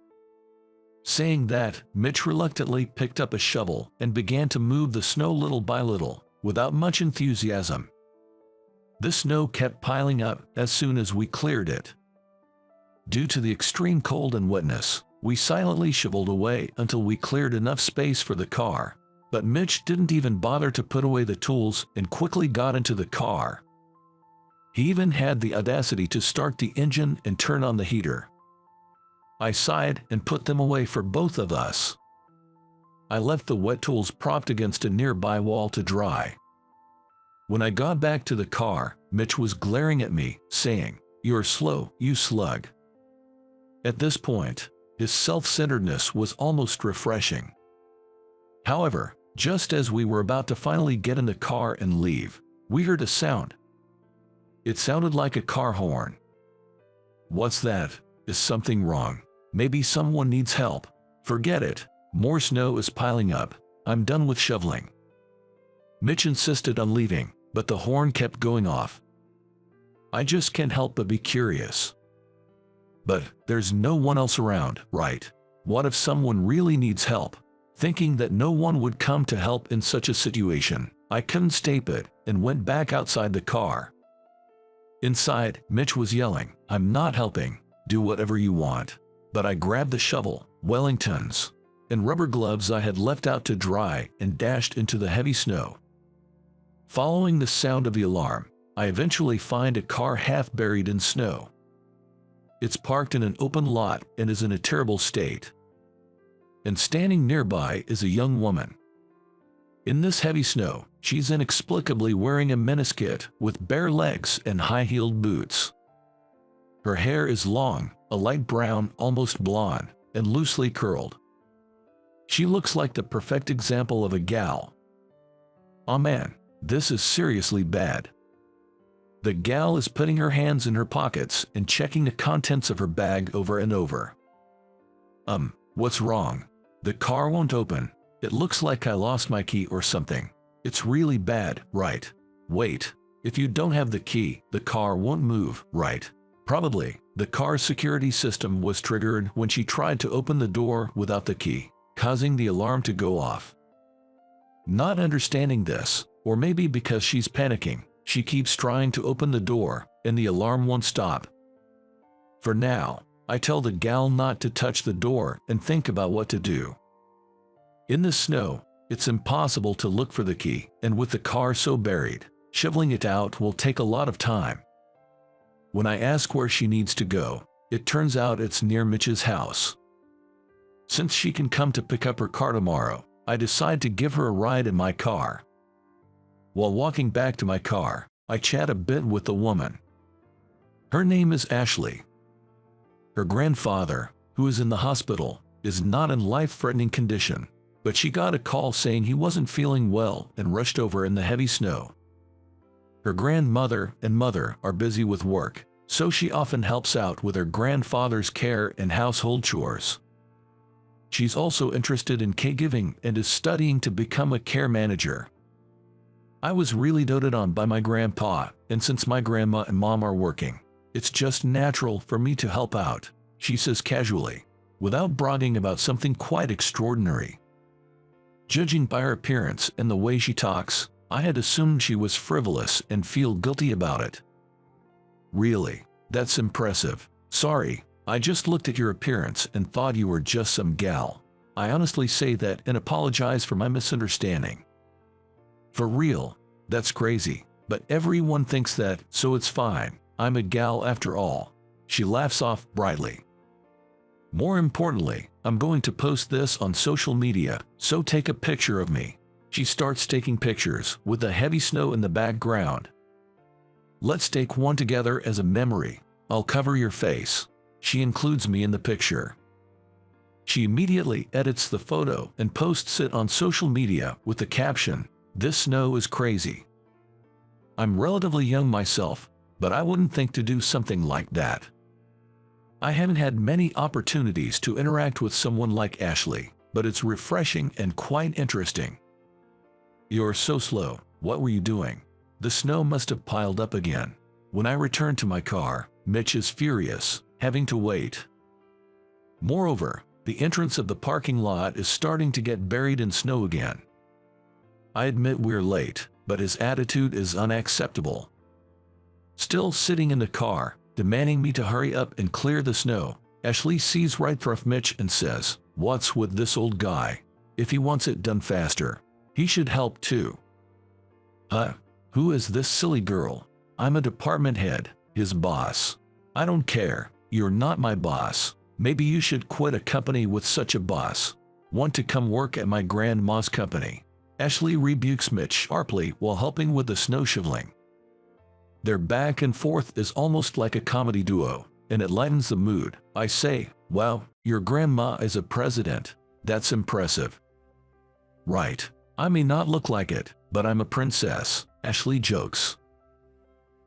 Speaker 1: Saying that, Mitch reluctantly picked up a shovel and began to move the snow little by little, without much enthusiasm. The snow kept piling up as soon as we cleared it. Due to the extreme cold and wetness, we silently shoveled away until we cleared enough space for the car, but Mitch didn't even bother to put away the tools and quickly got into the car. He even had the audacity to start the engine and turn on the heater. I sighed and put them away for both of us. I left the wet tools propped against a nearby wall to dry. When I got back to the car, Mitch was glaring at me, saying, "You're slow, you slug." At this point, his self-centeredness was almost refreshing. However, just as we were about to finally get in the car and leave, we heard a sound. It sounded like a car horn, What's that? Is something wrong? Maybe someone needs help. Forget it. More snow is piling up. I'm done with shoveling. Mitch insisted on leaving, but the horn kept going off. I just can't help but be curious. But there's no one else around, right? What if someone really needs help? Thinking that no one would come to help in such a situation, I couldn't stay put and went back outside the car. Inside, Mitch was yelling, "I'm not helping. Do whatever you want." But I grabbed the shovel, Wellingtons, and rubber gloves I had left out to dry and dashed into the heavy snow. Following the sound of the alarm, I eventually find a car half buried in snow. It's parked in an open lot and is in a terrible state. And standing nearby is a young woman. In this heavy snow, she's inexplicably wearing a miniskirt with bare legs and high-heeled boots. Her hair is long, a light brown, almost blonde, and loosely curled. She looks like the perfect example of a gal. Oh man, this is seriously bad. The gal is putting her hands in her pockets and checking the contents of her bag over and over. What's wrong? The car won't open. It looks like I lost my key or something. It's really bad, right? Wait, if you don't have the key, the car won't move, right? Probably, the car's security system was triggered when she tried to open the door without the key, causing the alarm to go off. Not understanding this, or maybe because she's panicking, she keeps trying to open the door, and the alarm won't stop. For now, I tell the gal not to touch the door and think about what to do. In the snow, it's impossible to look for the key, and with the car so buried, shoveling it out will take a lot of time. When I ask where she needs to go, it turns out it's near Mitch's house. Since she can come to pick up her car tomorrow, I decide to give her a ride in my car. While walking back to my car, I chat a bit with the woman. Her name is Ashley. Her grandfather, who is in the hospital, is not in life-threatening condition, but she got a call saying he wasn't feeling well and rushed over in the heavy snow. Her grandmother and mother are busy with work, so she often helps out with her grandfather's care and household chores. She's also interested in caregiving and is studying to become a care manager. I was really doted on by my grandpa, and since my grandma and mom are working, it's just natural for me to help out, she says casually, without bragging about something quite extraordinary. Judging by her appearance and the way she talks, I had assumed she was frivolous and feel guilty about it. Really? That's impressive. Sorry, I just looked at your appearance and thought you were just some gal. I honestly say that and apologize for my misunderstanding. For real, that's crazy, but everyone thinks that, so it's fine. I'm a gal after all. She laughs off brightly. More importantly, I'm going to post this on social media, so take a picture of me. She starts taking pictures with the heavy snow in the background. Let's take one together as a memory. I'll cover your face. She includes me in the picture. She immediately edits the photo and posts it on social media with the caption, "This snow is crazy." I'm relatively young myself, but I wouldn't think to do something like that. I haven't had many opportunities to interact with someone like Ashley, but it's refreshing and quite interesting. "You're so slow. What were you doing?" The snow must have piled up again. When I return to my car, Mitch is furious, having to wait. Moreover, the entrance of the parking lot is starting to get buried in snow again. I admit we're late, but his attitude is unacceptable. Still sitting in the car, demanding me to hurry up and clear the snow, Ashley sees right through Mitch and says, "What's with this old guy? If he wants it done faster, he should help too." Who is this silly girl? I'm a department head, his boss. I don't care. You're not my boss. Maybe you should quit a company with such a boss. Want to come work at my grandma's company? Ashley rebukes Mitch sharply while helping with the snow shoveling. Their back and forth is almost like a comedy duo, and it lightens the mood. I say, "Wow, your grandma is a president. That's impressive." "Right. I may not look like it, but I'm a princess," Ashley jokes.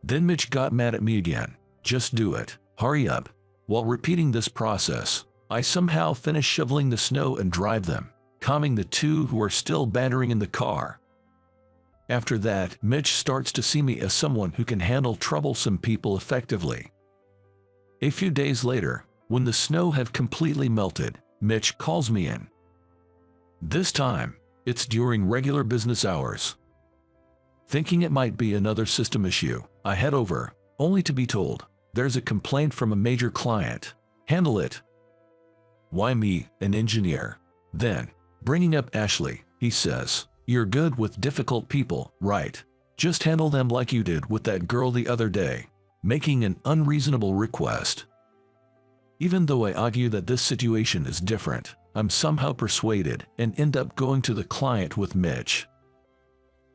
Speaker 1: Then Mitch got mad at me again. "Just do it. Hurry up. While repeating this process, I somehow finish shoveling the snow and drive them, calming the two who are still bantering in the car. After that, Mitch starts to see me as someone who can handle troublesome people effectively. A few days later, when the snow had completely melted, Mitch calls me in. This time, it's during regular business hours. Thinking it might be another system issue, I head over, only to be told, there's a complaint from a major client. Handle it. Why me, an engineer? Then, bringing up Ashley, he says, you're good with difficult people, right? Just handle them like you did with that girl the other day, making an unreasonable request. Even though I argue that this situation is different, I'm somehow persuaded and end up going to the client with Mitch.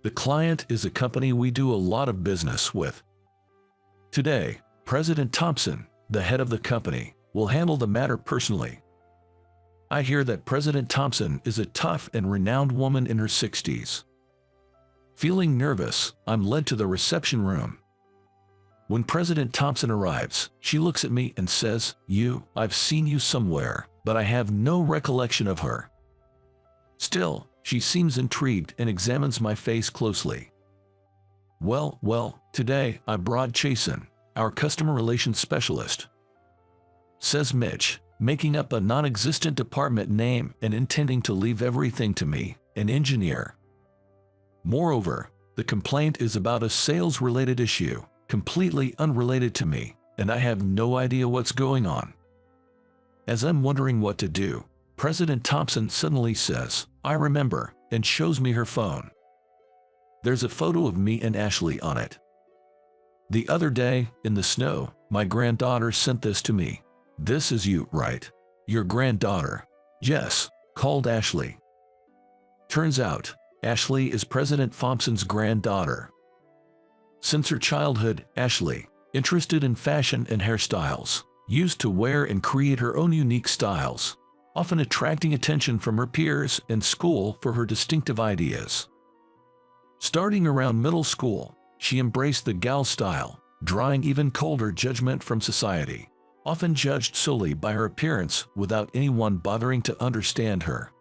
Speaker 1: The client is a company we do a lot of business with. Today, President Thompson, the head of the company, will handle the matter personally. I hear that President Thompson is a tough and renowned woman in her 60s. Feeling nervous, I'm led to the reception room. When President Thompson arrives, she looks at me and says, I've seen you somewhere, but I have no recollection of her. Still, she seems intrigued and examines my face closely. Well, today I brought Jason, our customer relations specialist, says Mitch, making up a non-existent department name and intending to leave everything to me, an engineer. Moreover, the complaint is about a sales-related issue, completely unrelated to me, and I have no idea what's going on. As I'm wondering what to do, President Thompson suddenly says, I remember, and shows me her phone. There's a photo of me and Ashley on it. The other day, in the snow, my granddaughter sent this to me. This is you, right? Your granddaughter. Yes, called Ashley. Turns out, Ashley is President Thompson's granddaughter. Since her childhood, Ashley, interested in fashion and hairstyles, used to wear and create her own unique styles, often attracting attention from her peers in school for her distinctive ideas. Starting around middle school, she embraced the gal style, drawing even colder judgment from society, often judged solely by her appearance without anyone bothering to understand her.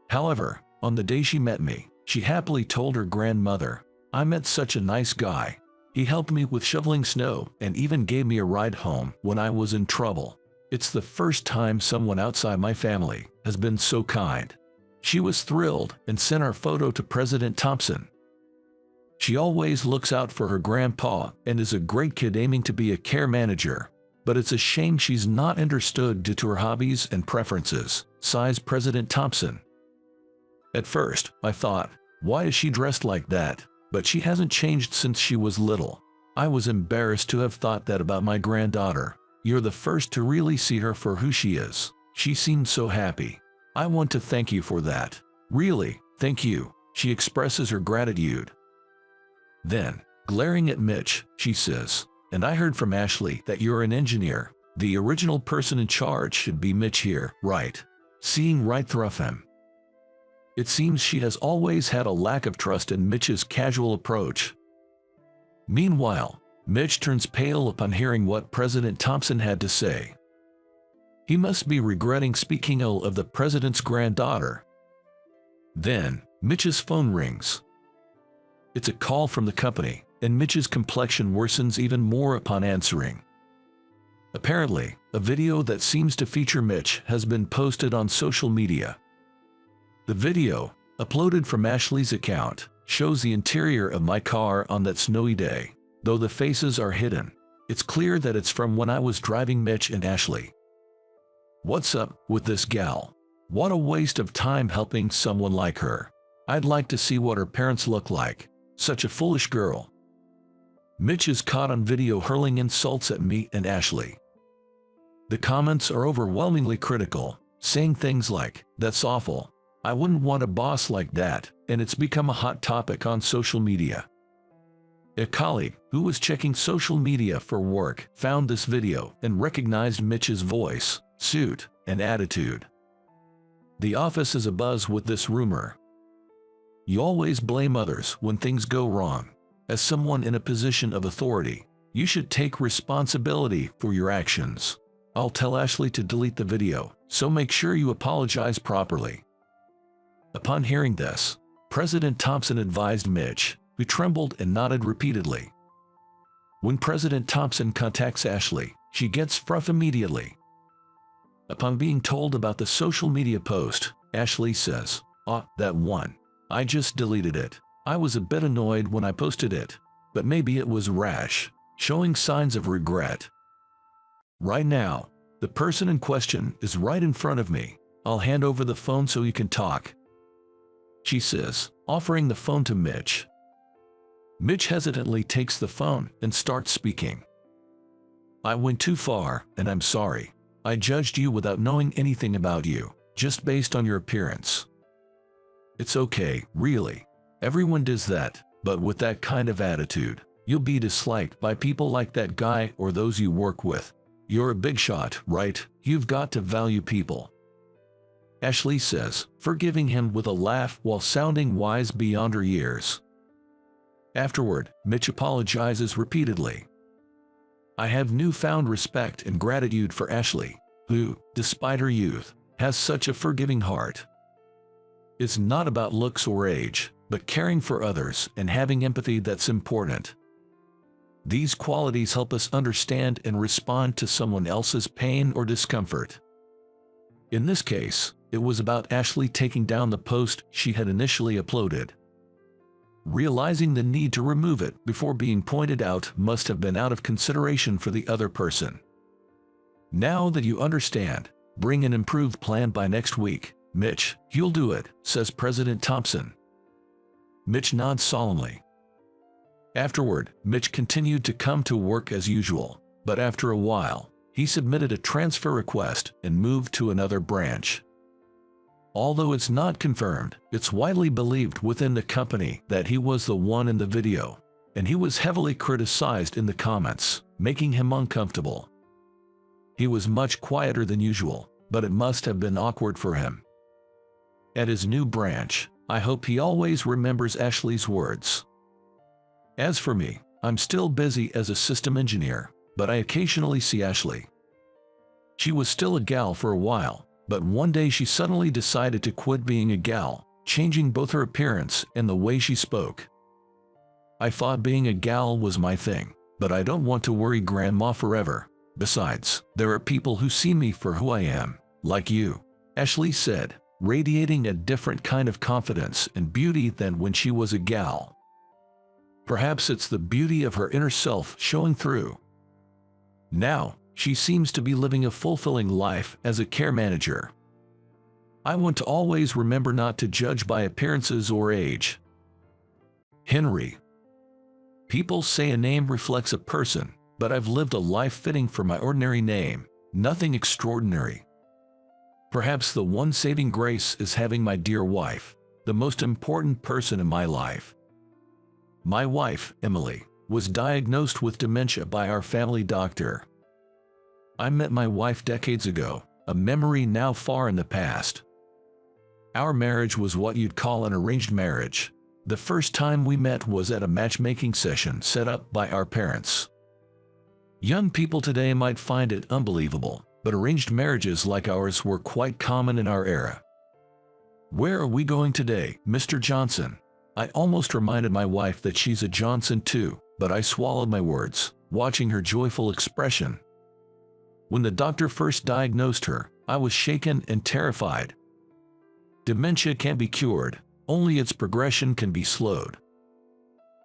Speaker 1: However, on the day she met me, she happily told her grandmother, I met such a nice guy. He helped me with shoveling snow and even gave me a ride home when I was in trouble. It's the first time someone outside my family has been so kind. She was thrilled and sent our photo to President Thompson. She always looks out for her grandpa and is a great kid aiming to be a care manager, but it's a shame she's not understood due to her hobbies and preferences, sighs President Thompson. At first, I thought, why is she dressed like that? But she hasn't changed since she was little. I was embarrassed to have thought that about my granddaughter. You're the first to really see her for who she is. She seemed so happy. I want to thank you for that. Really, thank you. She expresses her gratitude. Then, glaring at Mitch, she says, and I heard from Ashley that you're an engineer. The original person in charge should be Mitch here, right? Seeing right through him. It seems she has always had a lack of trust in Mitch's casual approach. Meanwhile, Mitch turns pale upon hearing what President Thompson had to say. He must be regretting speaking ill of the president's granddaughter. Then, Mitch's phone rings. It's a call from the company, and Mitch's complexion worsens even more upon answering. Apparently, a video that seems to feature Mitch has been posted on social media. The video, uploaded from Ashley's account, shows the interior of my car on that snowy day. Though the faces are hidden, it's clear that it's from when I was driving Mitch and Ashley. What's up with this gal? What a waste of time helping someone like her. I'd like to see what her parents look like. Such a foolish girl. Mitch is caught on video hurling insults at me and Ashley. The comments are overwhelmingly critical, saying things like, that's awful. I wouldn't want a boss like that, and it's become a hot topic on social media. A colleague who was checking social media for work found this video and recognized Mitch's voice, suit, and attitude. The office is abuzz with this rumor. You always blame others when things go wrong. As someone in a position of authority, you should take responsibility for your actions. I'll tell Ashley to delete the video, so make sure you apologize properly." Upon hearing this, President Thompson advised Mitch, who trembled and nodded repeatedly. When President Thompson contacts Ashley, she gets frustrated immediately. Upon being told about the social media post, Ashley says, "That one. I just deleted it. I was a bit annoyed when I posted it, but maybe it was rash," showing signs of regret. "Right now, the person in question is right in front of me. I'll hand over the phone so you can talk," she says, offering the phone to Mitch. Mitch hesitantly takes the phone and starts speaking. "I went too far, and I'm sorry. I judged you without knowing anything about you, just based on your appearance. It's okay, really. Everyone does that, but with that kind of attitude, you'll be disliked by people like that guy or those you work with. You're a big shot, right? You've got to value people," Ashley says, forgiving him with a laugh while sounding wise beyond her years. Afterward, Mitch apologizes repeatedly. "I have newfound respect and gratitude for Ashley, who, despite her youth, has such a forgiving heart. It's not about looks or age, but caring for others and having empathy that's important. These qualities help us understand and respond to someone else's pain or discomfort." In this case, it was about Ashley taking down the post she had initially uploaded. Realizing the need to remove it before being pointed out must have been out of consideration for the other person. "Now that you understand, bring an improved plan by next week, Mitch. You'll do it," says President Thompson. Mitch nods solemnly. Afterward, Mitch continued to come to work as usual, but after a while, he submitted a transfer request and moved to another branch. Although it's not confirmed, it's widely believed within the company that he was the one in the video, and he was heavily criticized in the comments, making him uncomfortable. He was much quieter than usual, but it must have been awkward for him. At his new branch, I hope he always remembers Ashley's words. "As for me, I'm still busy as a system engineer, but I occasionally see Ashley. She was still a gal for a while, but one day she suddenly decided to quit being a gal, changing both her appearance and the way she spoke. I thought being a gal was my thing, but I don't want to worry grandma forever. Besides, there are people who see me for who I am, like you," Ashley said, radiating a different kind of confidence and beauty than when she was a gal. Perhaps it's the beauty of her inner self showing through. Now, she seems to be living a fulfilling life as a care manager. "I want to always remember not to judge by appearances or age." Henry. People say a name reflects a person, but I've lived a life fitting for my ordinary name, nothing extraordinary. Perhaps the one saving grace is having my dear wife, the most important person in my life. My wife, Emily, was diagnosed with dementia by our family doctor. I met my wife decades ago, a memory now far in the past. Our marriage was what you'd call an arranged marriage. The first time we met was at a matchmaking session set up by our parents. Young people today might find it unbelievable, but arranged marriages like ours were quite common in our era. "Where are we going today, Mr. Johnson?" I almost reminded my wife that she's a Johnson too, but I swallowed my words, watching her joyful expression. When the doctor first diagnosed her, I was shaken and terrified. Dementia can't be cured, only its progression can be slowed.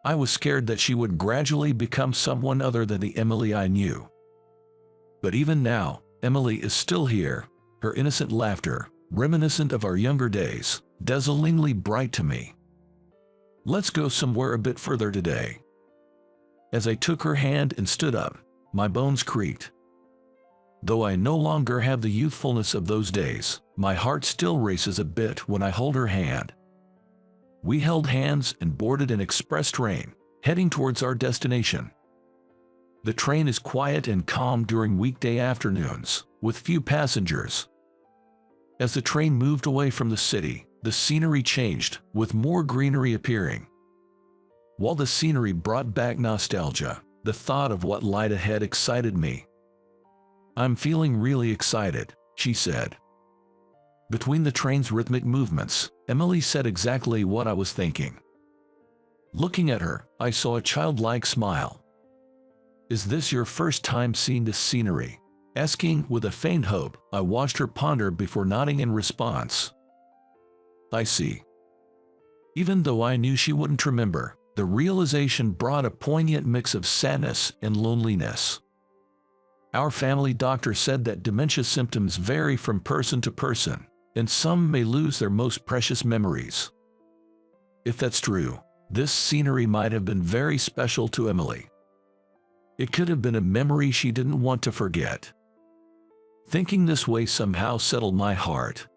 Speaker 1: I was scared that she would gradually become someone other than the Emily I knew. But even now, Emily is still here, her innocent laughter, reminiscent of our younger days, dazzlingly bright to me. "Let's go somewhere a bit further today." As I took her hand and stood up, my bones creaked. Though I no longer have the youthfulness of those days, my heart still races a bit when I hold her hand. We held hands and boarded an express train, heading towards our destination. The train is quiet and calm during weekday afternoons, with few passengers. As the train moved away from the city, the scenery changed, with more greenery appearing. While the scenery brought back nostalgia, the thought of what lied ahead excited me. I'm feeling really excited, she said. Between the train's rhythmic movements, Emily said exactly what I was thinking. Looking at her, I saw a childlike smile. Is this your first time seeing this scenery? Asking with a faint hope, I watched her ponder before nodding in response. I see. Even though I knew she wouldn't remember, the realization brought a poignant mix of sadness and loneliness. Our family doctor said that dementia symptoms vary from person to person, and some may lose their most precious memories. If that's true, this scenery might have been very special to Emily. It could have been a memory she didn't want to forget. Thinking this way somehow settled my heart.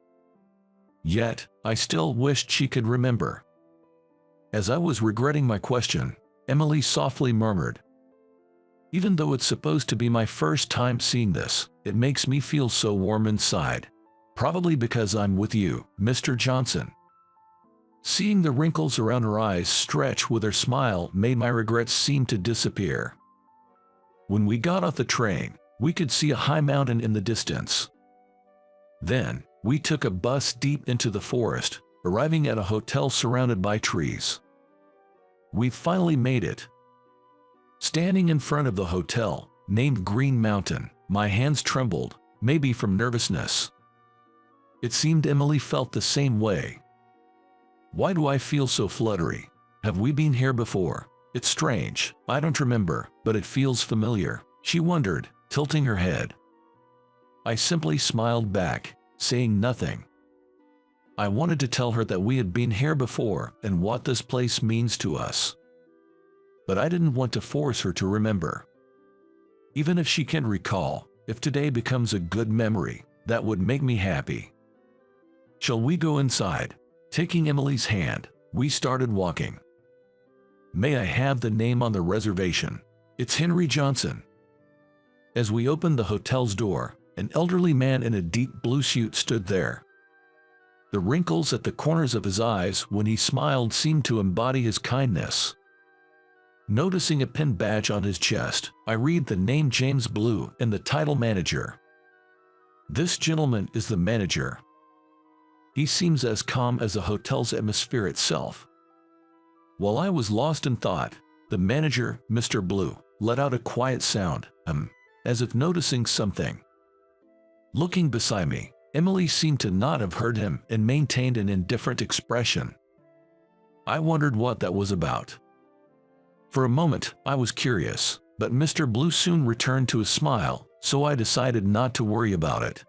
Speaker 1: Yet, I still wished she could remember. As I was regretting my question, Emily softly murmured, "Even though it's supposed to be my first time seeing this, it makes me feel so warm inside. Probably because I'm with you, Mr. Johnson." Seeing the wrinkles around her eyes stretch with her smile made my regrets seem to disappear. When we got off the train, we could see a high mountain in the distance. Then, we took a bus deep into the forest, arriving at a hotel surrounded by trees. We finally made it. Standing in front of the hotel, named Green Mountain, my hands trembled, maybe from nervousness. It seemed Emily felt the same way. Why do I feel so fluttery? Have we been here before? It's strange, I don't remember, but it feels familiar, she wondered, tilting her head. I simply smiled back, saying nothing. I wanted to tell her that we had been here before and what this place means to us. But I didn't want to force her to remember. Even if she can recall, if today becomes a good memory, that would make me happy. Shall we go inside? Taking Emily's hand, we started walking. May I have the name on the reservation? It's Henry Johnson. As we opened the hotel's door, an elderly man in a deep blue suit stood there. The wrinkles at the corners of his eyes when he smiled seemed to embody his kindness. Noticing a pin badge on his chest, I read the name James Blue and the title manager. This gentleman is the manager. He seems as calm as the hotel's atmosphere itself. While I was lost in thought, the manager, Mr. Blue, let out a quiet sound, as if noticing something. Looking beside me, Emily seemed to not have heard him and maintained an indifferent expression. I wondered what that was about. For a moment, I was curious, but Mr. Blue soon returned to his smile, so I decided not to worry about it.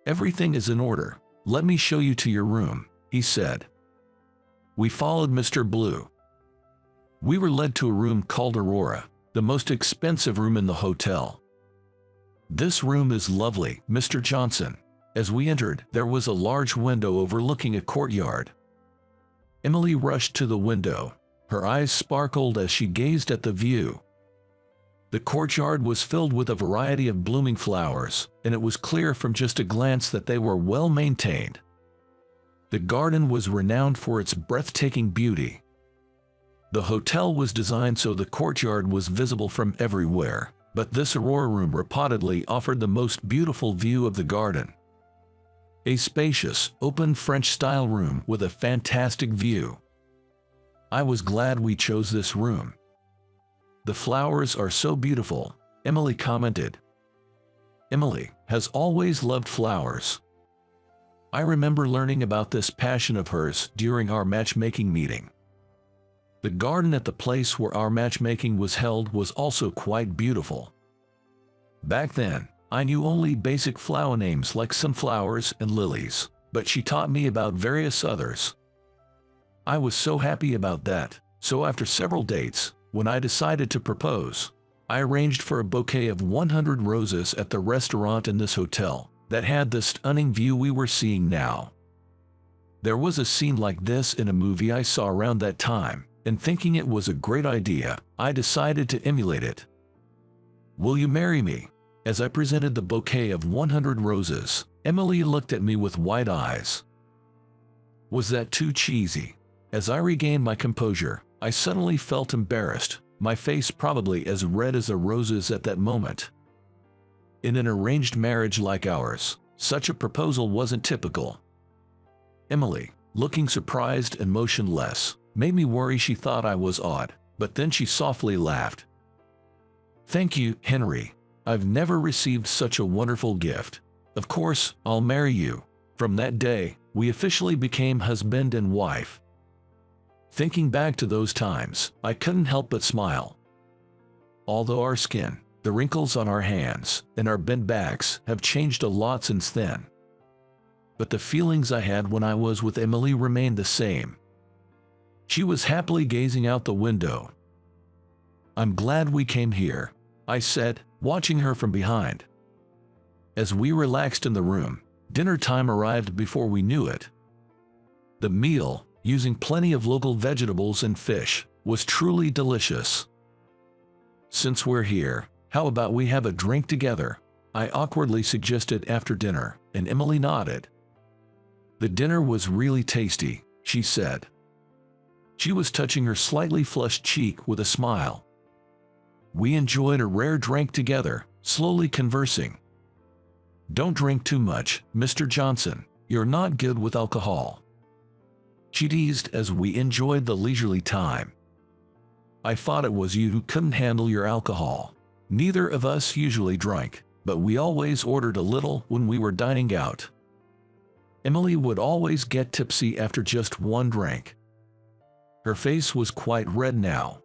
Speaker 1: "Everything is in order. Let me show you to your room," he said. We followed Mr. Blue. We were led to a room called Aurora, the most expensive room in the hotel. "This room is lovely, Mr. Johnson." As we entered, there was a large window overlooking a courtyard. Emily rushed to the window. Her eyes sparkled as she gazed at the view. The courtyard was filled with a variety of blooming flowers, and it was clear from just a glance that they were well maintained. The garden was renowned for its breathtaking beauty. The hotel was designed so the courtyard was visible from everywhere, but this Aurora room reportedly offered the most beautiful view of the garden. A spacious, open French-style room with a fantastic view. I was glad we chose this room. "The flowers are so beautiful," Emily commented. Emily has always loved flowers. I remember learning about this passion of hers during our matchmaking meeting. The garden at the place where our matchmaking was held was also quite beautiful. Back then, I knew only basic flower names like sunflowers and lilies, but she taught me about various others. I was so happy about that, so after several dates, when I decided to propose, I arranged for a bouquet of 100 roses at the restaurant in this hotel that had the stunning view we were seeing now. There was a scene like this in a movie I saw around that time, and thinking it was a great idea, I decided to emulate it. "Will you marry me?" As I presented the bouquet of 100 roses, Emily looked at me with wide eyes. Was that too cheesy? As I regained my composure, I suddenly felt embarrassed, my face probably as red as the roses at that moment. In an arranged marriage like ours, such a proposal wasn't typical. Emily, looking surprised and motionless, made me worry she thought I was odd, but then she softly laughed. "Thank you, Henry. I've never received such a wonderful gift. Of course, I'll marry you." From that day, we officially became husband and wife. Thinking back to those times, I couldn't help but smile. Although our skin, the wrinkles on our hands, and our bent backs have changed a lot since then. But the feelings I had when I was with Emily remained the same. She was happily gazing out the window. "I'm glad we came here," I said, watching her from behind. As we relaxed in the room, dinner time arrived before we knew it. The meal, using plenty of local vegetables and fish, was truly delicious. "Since we're here, how about we have a drink together?" I awkwardly suggested after dinner, and Emily nodded. "The dinner was really tasty," she said. She was touching her slightly flushed cheek with a smile. We enjoyed a rare drink together, slowly conversing. "Don't drink too much, Mr. Johnson. You're not good with alcohol," she teased as we enjoyed the leisurely time. "I thought it was you who couldn't handle your alcohol. Neither of us usually drank, but we always ordered a little when we were dining out." Emily would always get tipsy after just one drink. Her face was quite red now.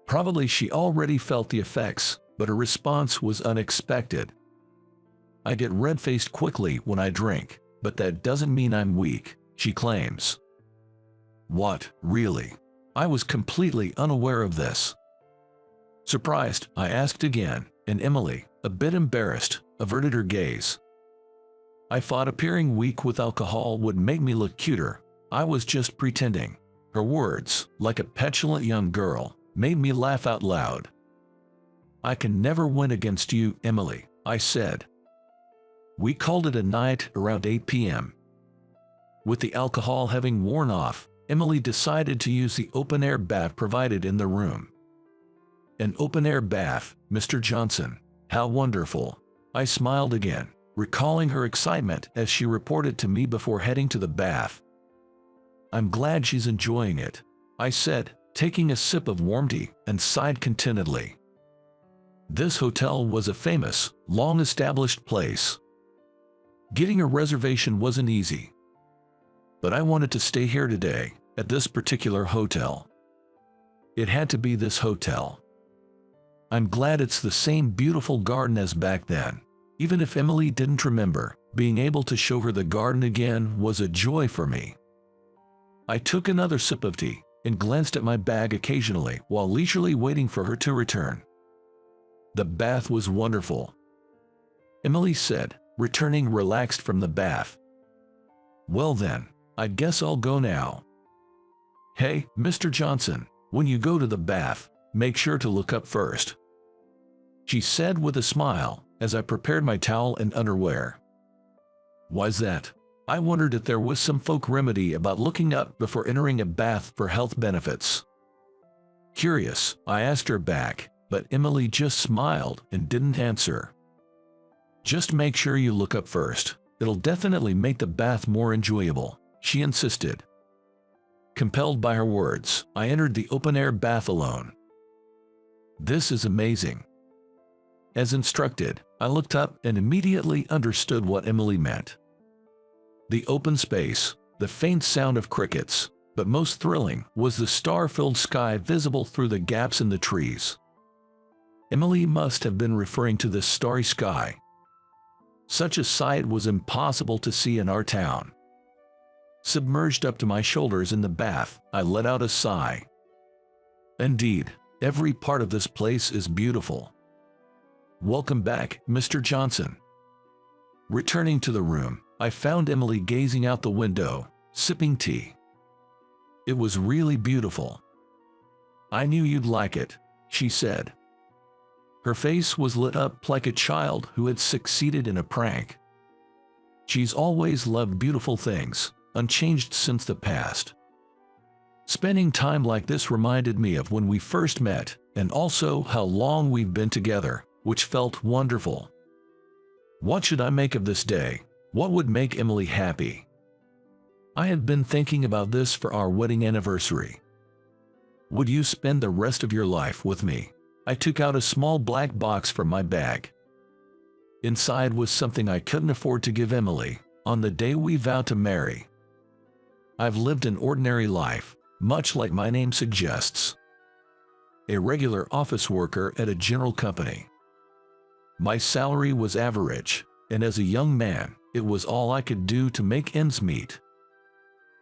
Speaker 1: Probably she already felt the effects, but her response was unexpected. "I get red-faced quickly when I drink, but that doesn't mean I'm weak," she claims. "What, really?" I was completely unaware of this. Surprised, I asked again, and Emily, a bit embarrassed, averted her gaze. "I thought appearing weak with alcohol would make me look cuter. I was just pretending." Her words, like a petulant young girl, made me laugh out loud. "I can never win against you, Emily," I said. We called it a night around 8 p.m. With the alcohol having worn off, Emily decided to use the open-air bath provided in the room. "An open-air bath, Mr. Johnson. How wonderful." I smiled again, recalling her excitement as she reported to me before heading to the bath. "I'm glad she's enjoying it," I said, taking a sip of warm tea, and sighed contentedly. This hotel was a famous, long-established place. Getting a reservation wasn't easy. But I wanted to stay here today, at this particular hotel. It had to be this hotel. I'm glad it's the same beautiful garden as back then. Even if Emily didn't remember, being able to show her the garden again was a joy for me. I took another sip of tea and glanced at my bag occasionally while leisurely waiting for her to return. "The bath was wonderful," Emily said, returning relaxed from the bath. "Well then, I guess I'll go now." "Hey, Mr. Johnson, when you go to the bath, make sure to look up first," she said with a smile as I prepared my towel and underwear. "Why's that?" I wondered if there was some folk remedy about looking up before entering a bath for health benefits. Curious, I asked her back, but Emily just smiled and didn't answer. "Just make sure you look up first. It'll definitely make the bath more enjoyable," she insisted. Compelled by her words, I entered the open-air bath alone. "This is amazing." As instructed, I looked up and immediately understood what Emily meant. The open space, the faint sound of crickets, but most thrilling was the star-filled sky visible through the gaps in the trees. Emily must have been referring to this starry sky. Such a sight was impossible to see in our town. Submerged up to my shoulders in the bath, I let out a sigh. Indeed, every part of this place is beautiful. "Welcome back, Mr. Johnson." Returning to the room, I found Emily gazing out the window, sipping tea. "It was really beautiful." "I knew you'd like it," she said. Her face was lit up like a child who had succeeded in a prank. She's always loved beautiful things, unchanged since the past. Spending time like this reminded me of when we first met, and also how long we've been together, which felt wonderful. What should I make of this day? What would make Emily happy? I had been thinking about this for our wedding anniversary. Would you spend the rest of your life with me? I took out a small black box from my bag. Inside was something I couldn't afford to give Emily on the day we vowed to marry. I've lived an ordinary life, much like my name suggests. A regular office worker at a general company. My salary was average, and as a young man, it was all I could do to make ends meet.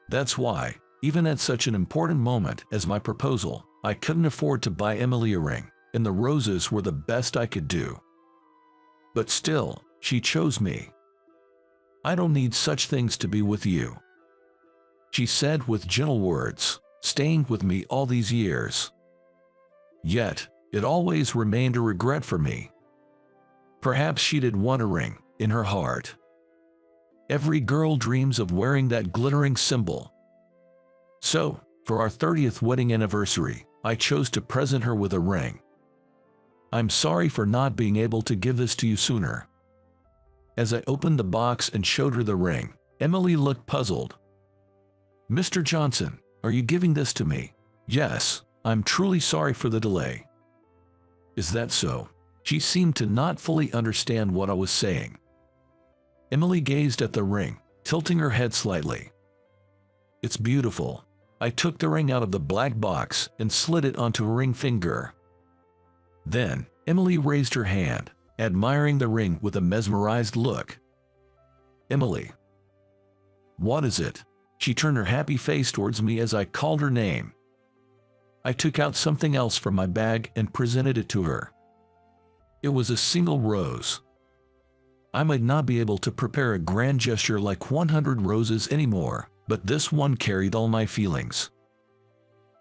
Speaker 1: That's why, even at such an important moment as my proposal, I couldn't afford to buy Emily a ring, and the roses were the best I could do. But still, she chose me. I don't need such things to be with you, she said with gentle words, staying with me all these years. Yet, it always remained a regret for me. Perhaps she did want a ring in her heart. Every girl dreams of wearing that glittering symbol. So, for our 30th wedding anniversary, I chose to present her with a ring. I'm sorry for not being able to give this to you sooner. As I opened the box and showed her the ring, Emily looked puzzled. Mr. Johnson, are you giving this to me? Yes, I'm truly sorry for the delay. Is that so? She seemed to not fully understand what I was saying. Emily gazed at the ring, tilting her head slightly. It's beautiful. I took the ring out of the black box and slid it onto a ring finger. Then, Emily raised her hand, admiring the ring with a mesmerized look. Emily. What is it? She turned her happy face towards me as I called her name. I took out something else from my bag and presented it to her. It was a single rose. I might not be able to prepare a grand gesture like 100 roses anymore, but this one carried all my feelings.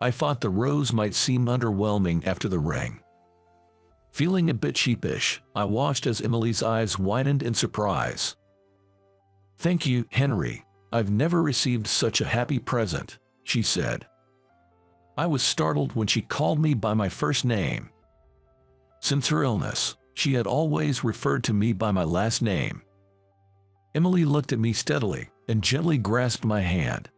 Speaker 1: I thought the rose might seem underwhelming after the ring. Feeling a bit sheepish, I watched as Emily's eyes widened in surprise. Thank you, Henry. I've never received such a happy present, she said. I was startled when she called me by my first name. Since her illness, she had always referred to me by my last name. Emily looked at me steadily and gently grasped my hand.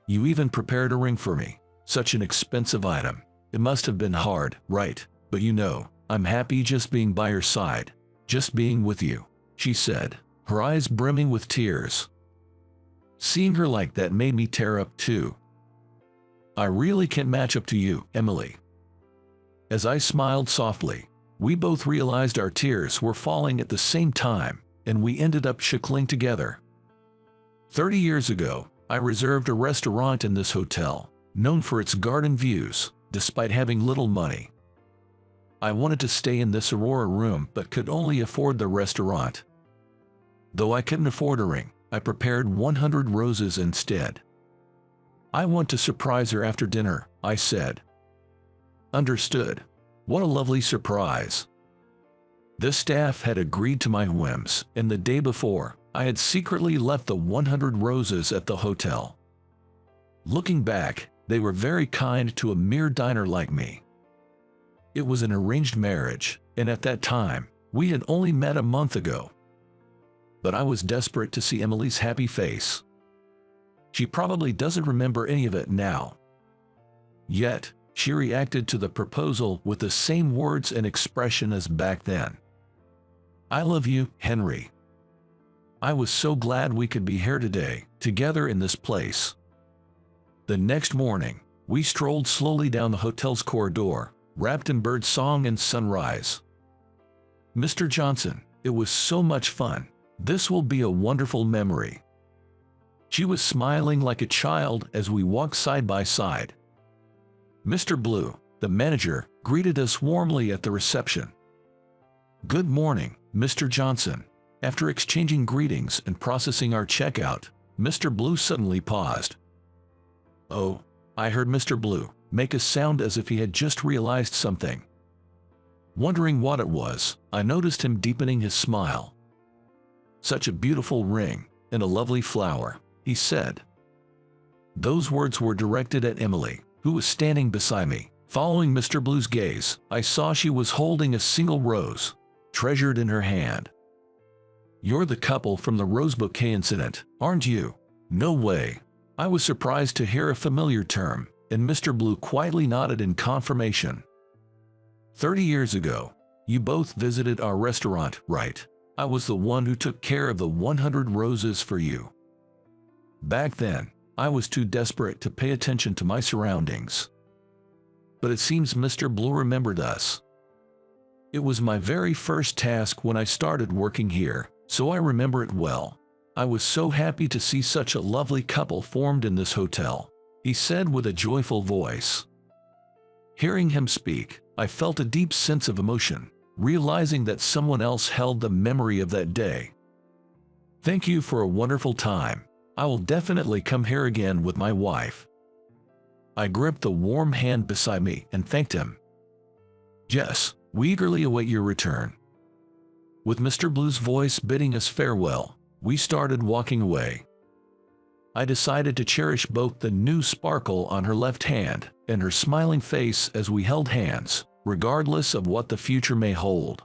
Speaker 1: You even prepared a ring for me, such an expensive item. It must have been hard, right? But you know, I'm happy just being by your side, just being with you, she said, her eyes brimming with tears. Seeing her like that made me tear up too. I really can't match up to you, Emily. As I smiled softly, we both realized our tears were falling at the same time, and we ended up chuckling together. 30 years ago, I reserved a restaurant in this hotel, known for its garden views, despite having little money. I wanted to stay in this Aurora room but could only afford the restaurant. Though I couldn't afford a ring, I prepared 100 roses instead. I want to surprise her after dinner, I said. Understood. What a lovely surprise. The staff had agreed to my whims, and the day before, I had secretly left the 100 roses at the hotel. Looking back, they were very kind to a mere diner like me. It was an arranged marriage, and at that time, we had only met a month ago. But I was desperate to see Emily's happy face. She probably doesn't remember any of it now. Yet, she reacted to the proposal with the same words and expression as back then. I love you, Henry. I was so glad we could be here today, together in this place. The next morning, we strolled slowly down the hotel's corridor, wrapped in birdsong and sunrise. Mr. Johnson, it was so much fun. This will be a wonderful memory. She was smiling like a child as we walked side by side. Mr. Blue, the manager, greeted us warmly at the reception. Good morning, Mr. Johnson. After exchanging greetings and processing our checkout, Mr. Blue suddenly paused. Oh, I heard Mr. Blue make a sound as if he had just realized something. Wondering what it was, I noticed him deepening his smile. Such a beautiful ring, and a lovely flower, he said. Those words were directed at Emily, who was standing beside me. Following Mr. Blue's gaze, I saw she was holding a single rose, treasured in her hand. You're the couple from the rose bouquet incident, aren't you? No way. I was surprised to hear a familiar term, and Mr. Blue quietly nodded in confirmation. 30 years ago, you both visited our restaurant, right? I was the one who took care of the 100 roses for you. Back then, I was too desperate to pay attention to my surroundings. But it seems Mr. Blue remembered us. It was my very first task when I started working here, so I remember it well. I was so happy to see such a lovely couple formed in this hotel, he said with a joyful voice. Hearing him speak, I felt a deep sense of emotion, realizing that someone else held the memory of that day. Thank you for a wonderful time. I will definitely come here again with my wife. I gripped the warm hand beside me and thanked him. Jess, we eagerly await your return. With Mr. Blue's voice bidding us farewell, we started walking away. I decided to cherish both the new sparkle on her left hand and her smiling face as we held hands, regardless of what the future may hold.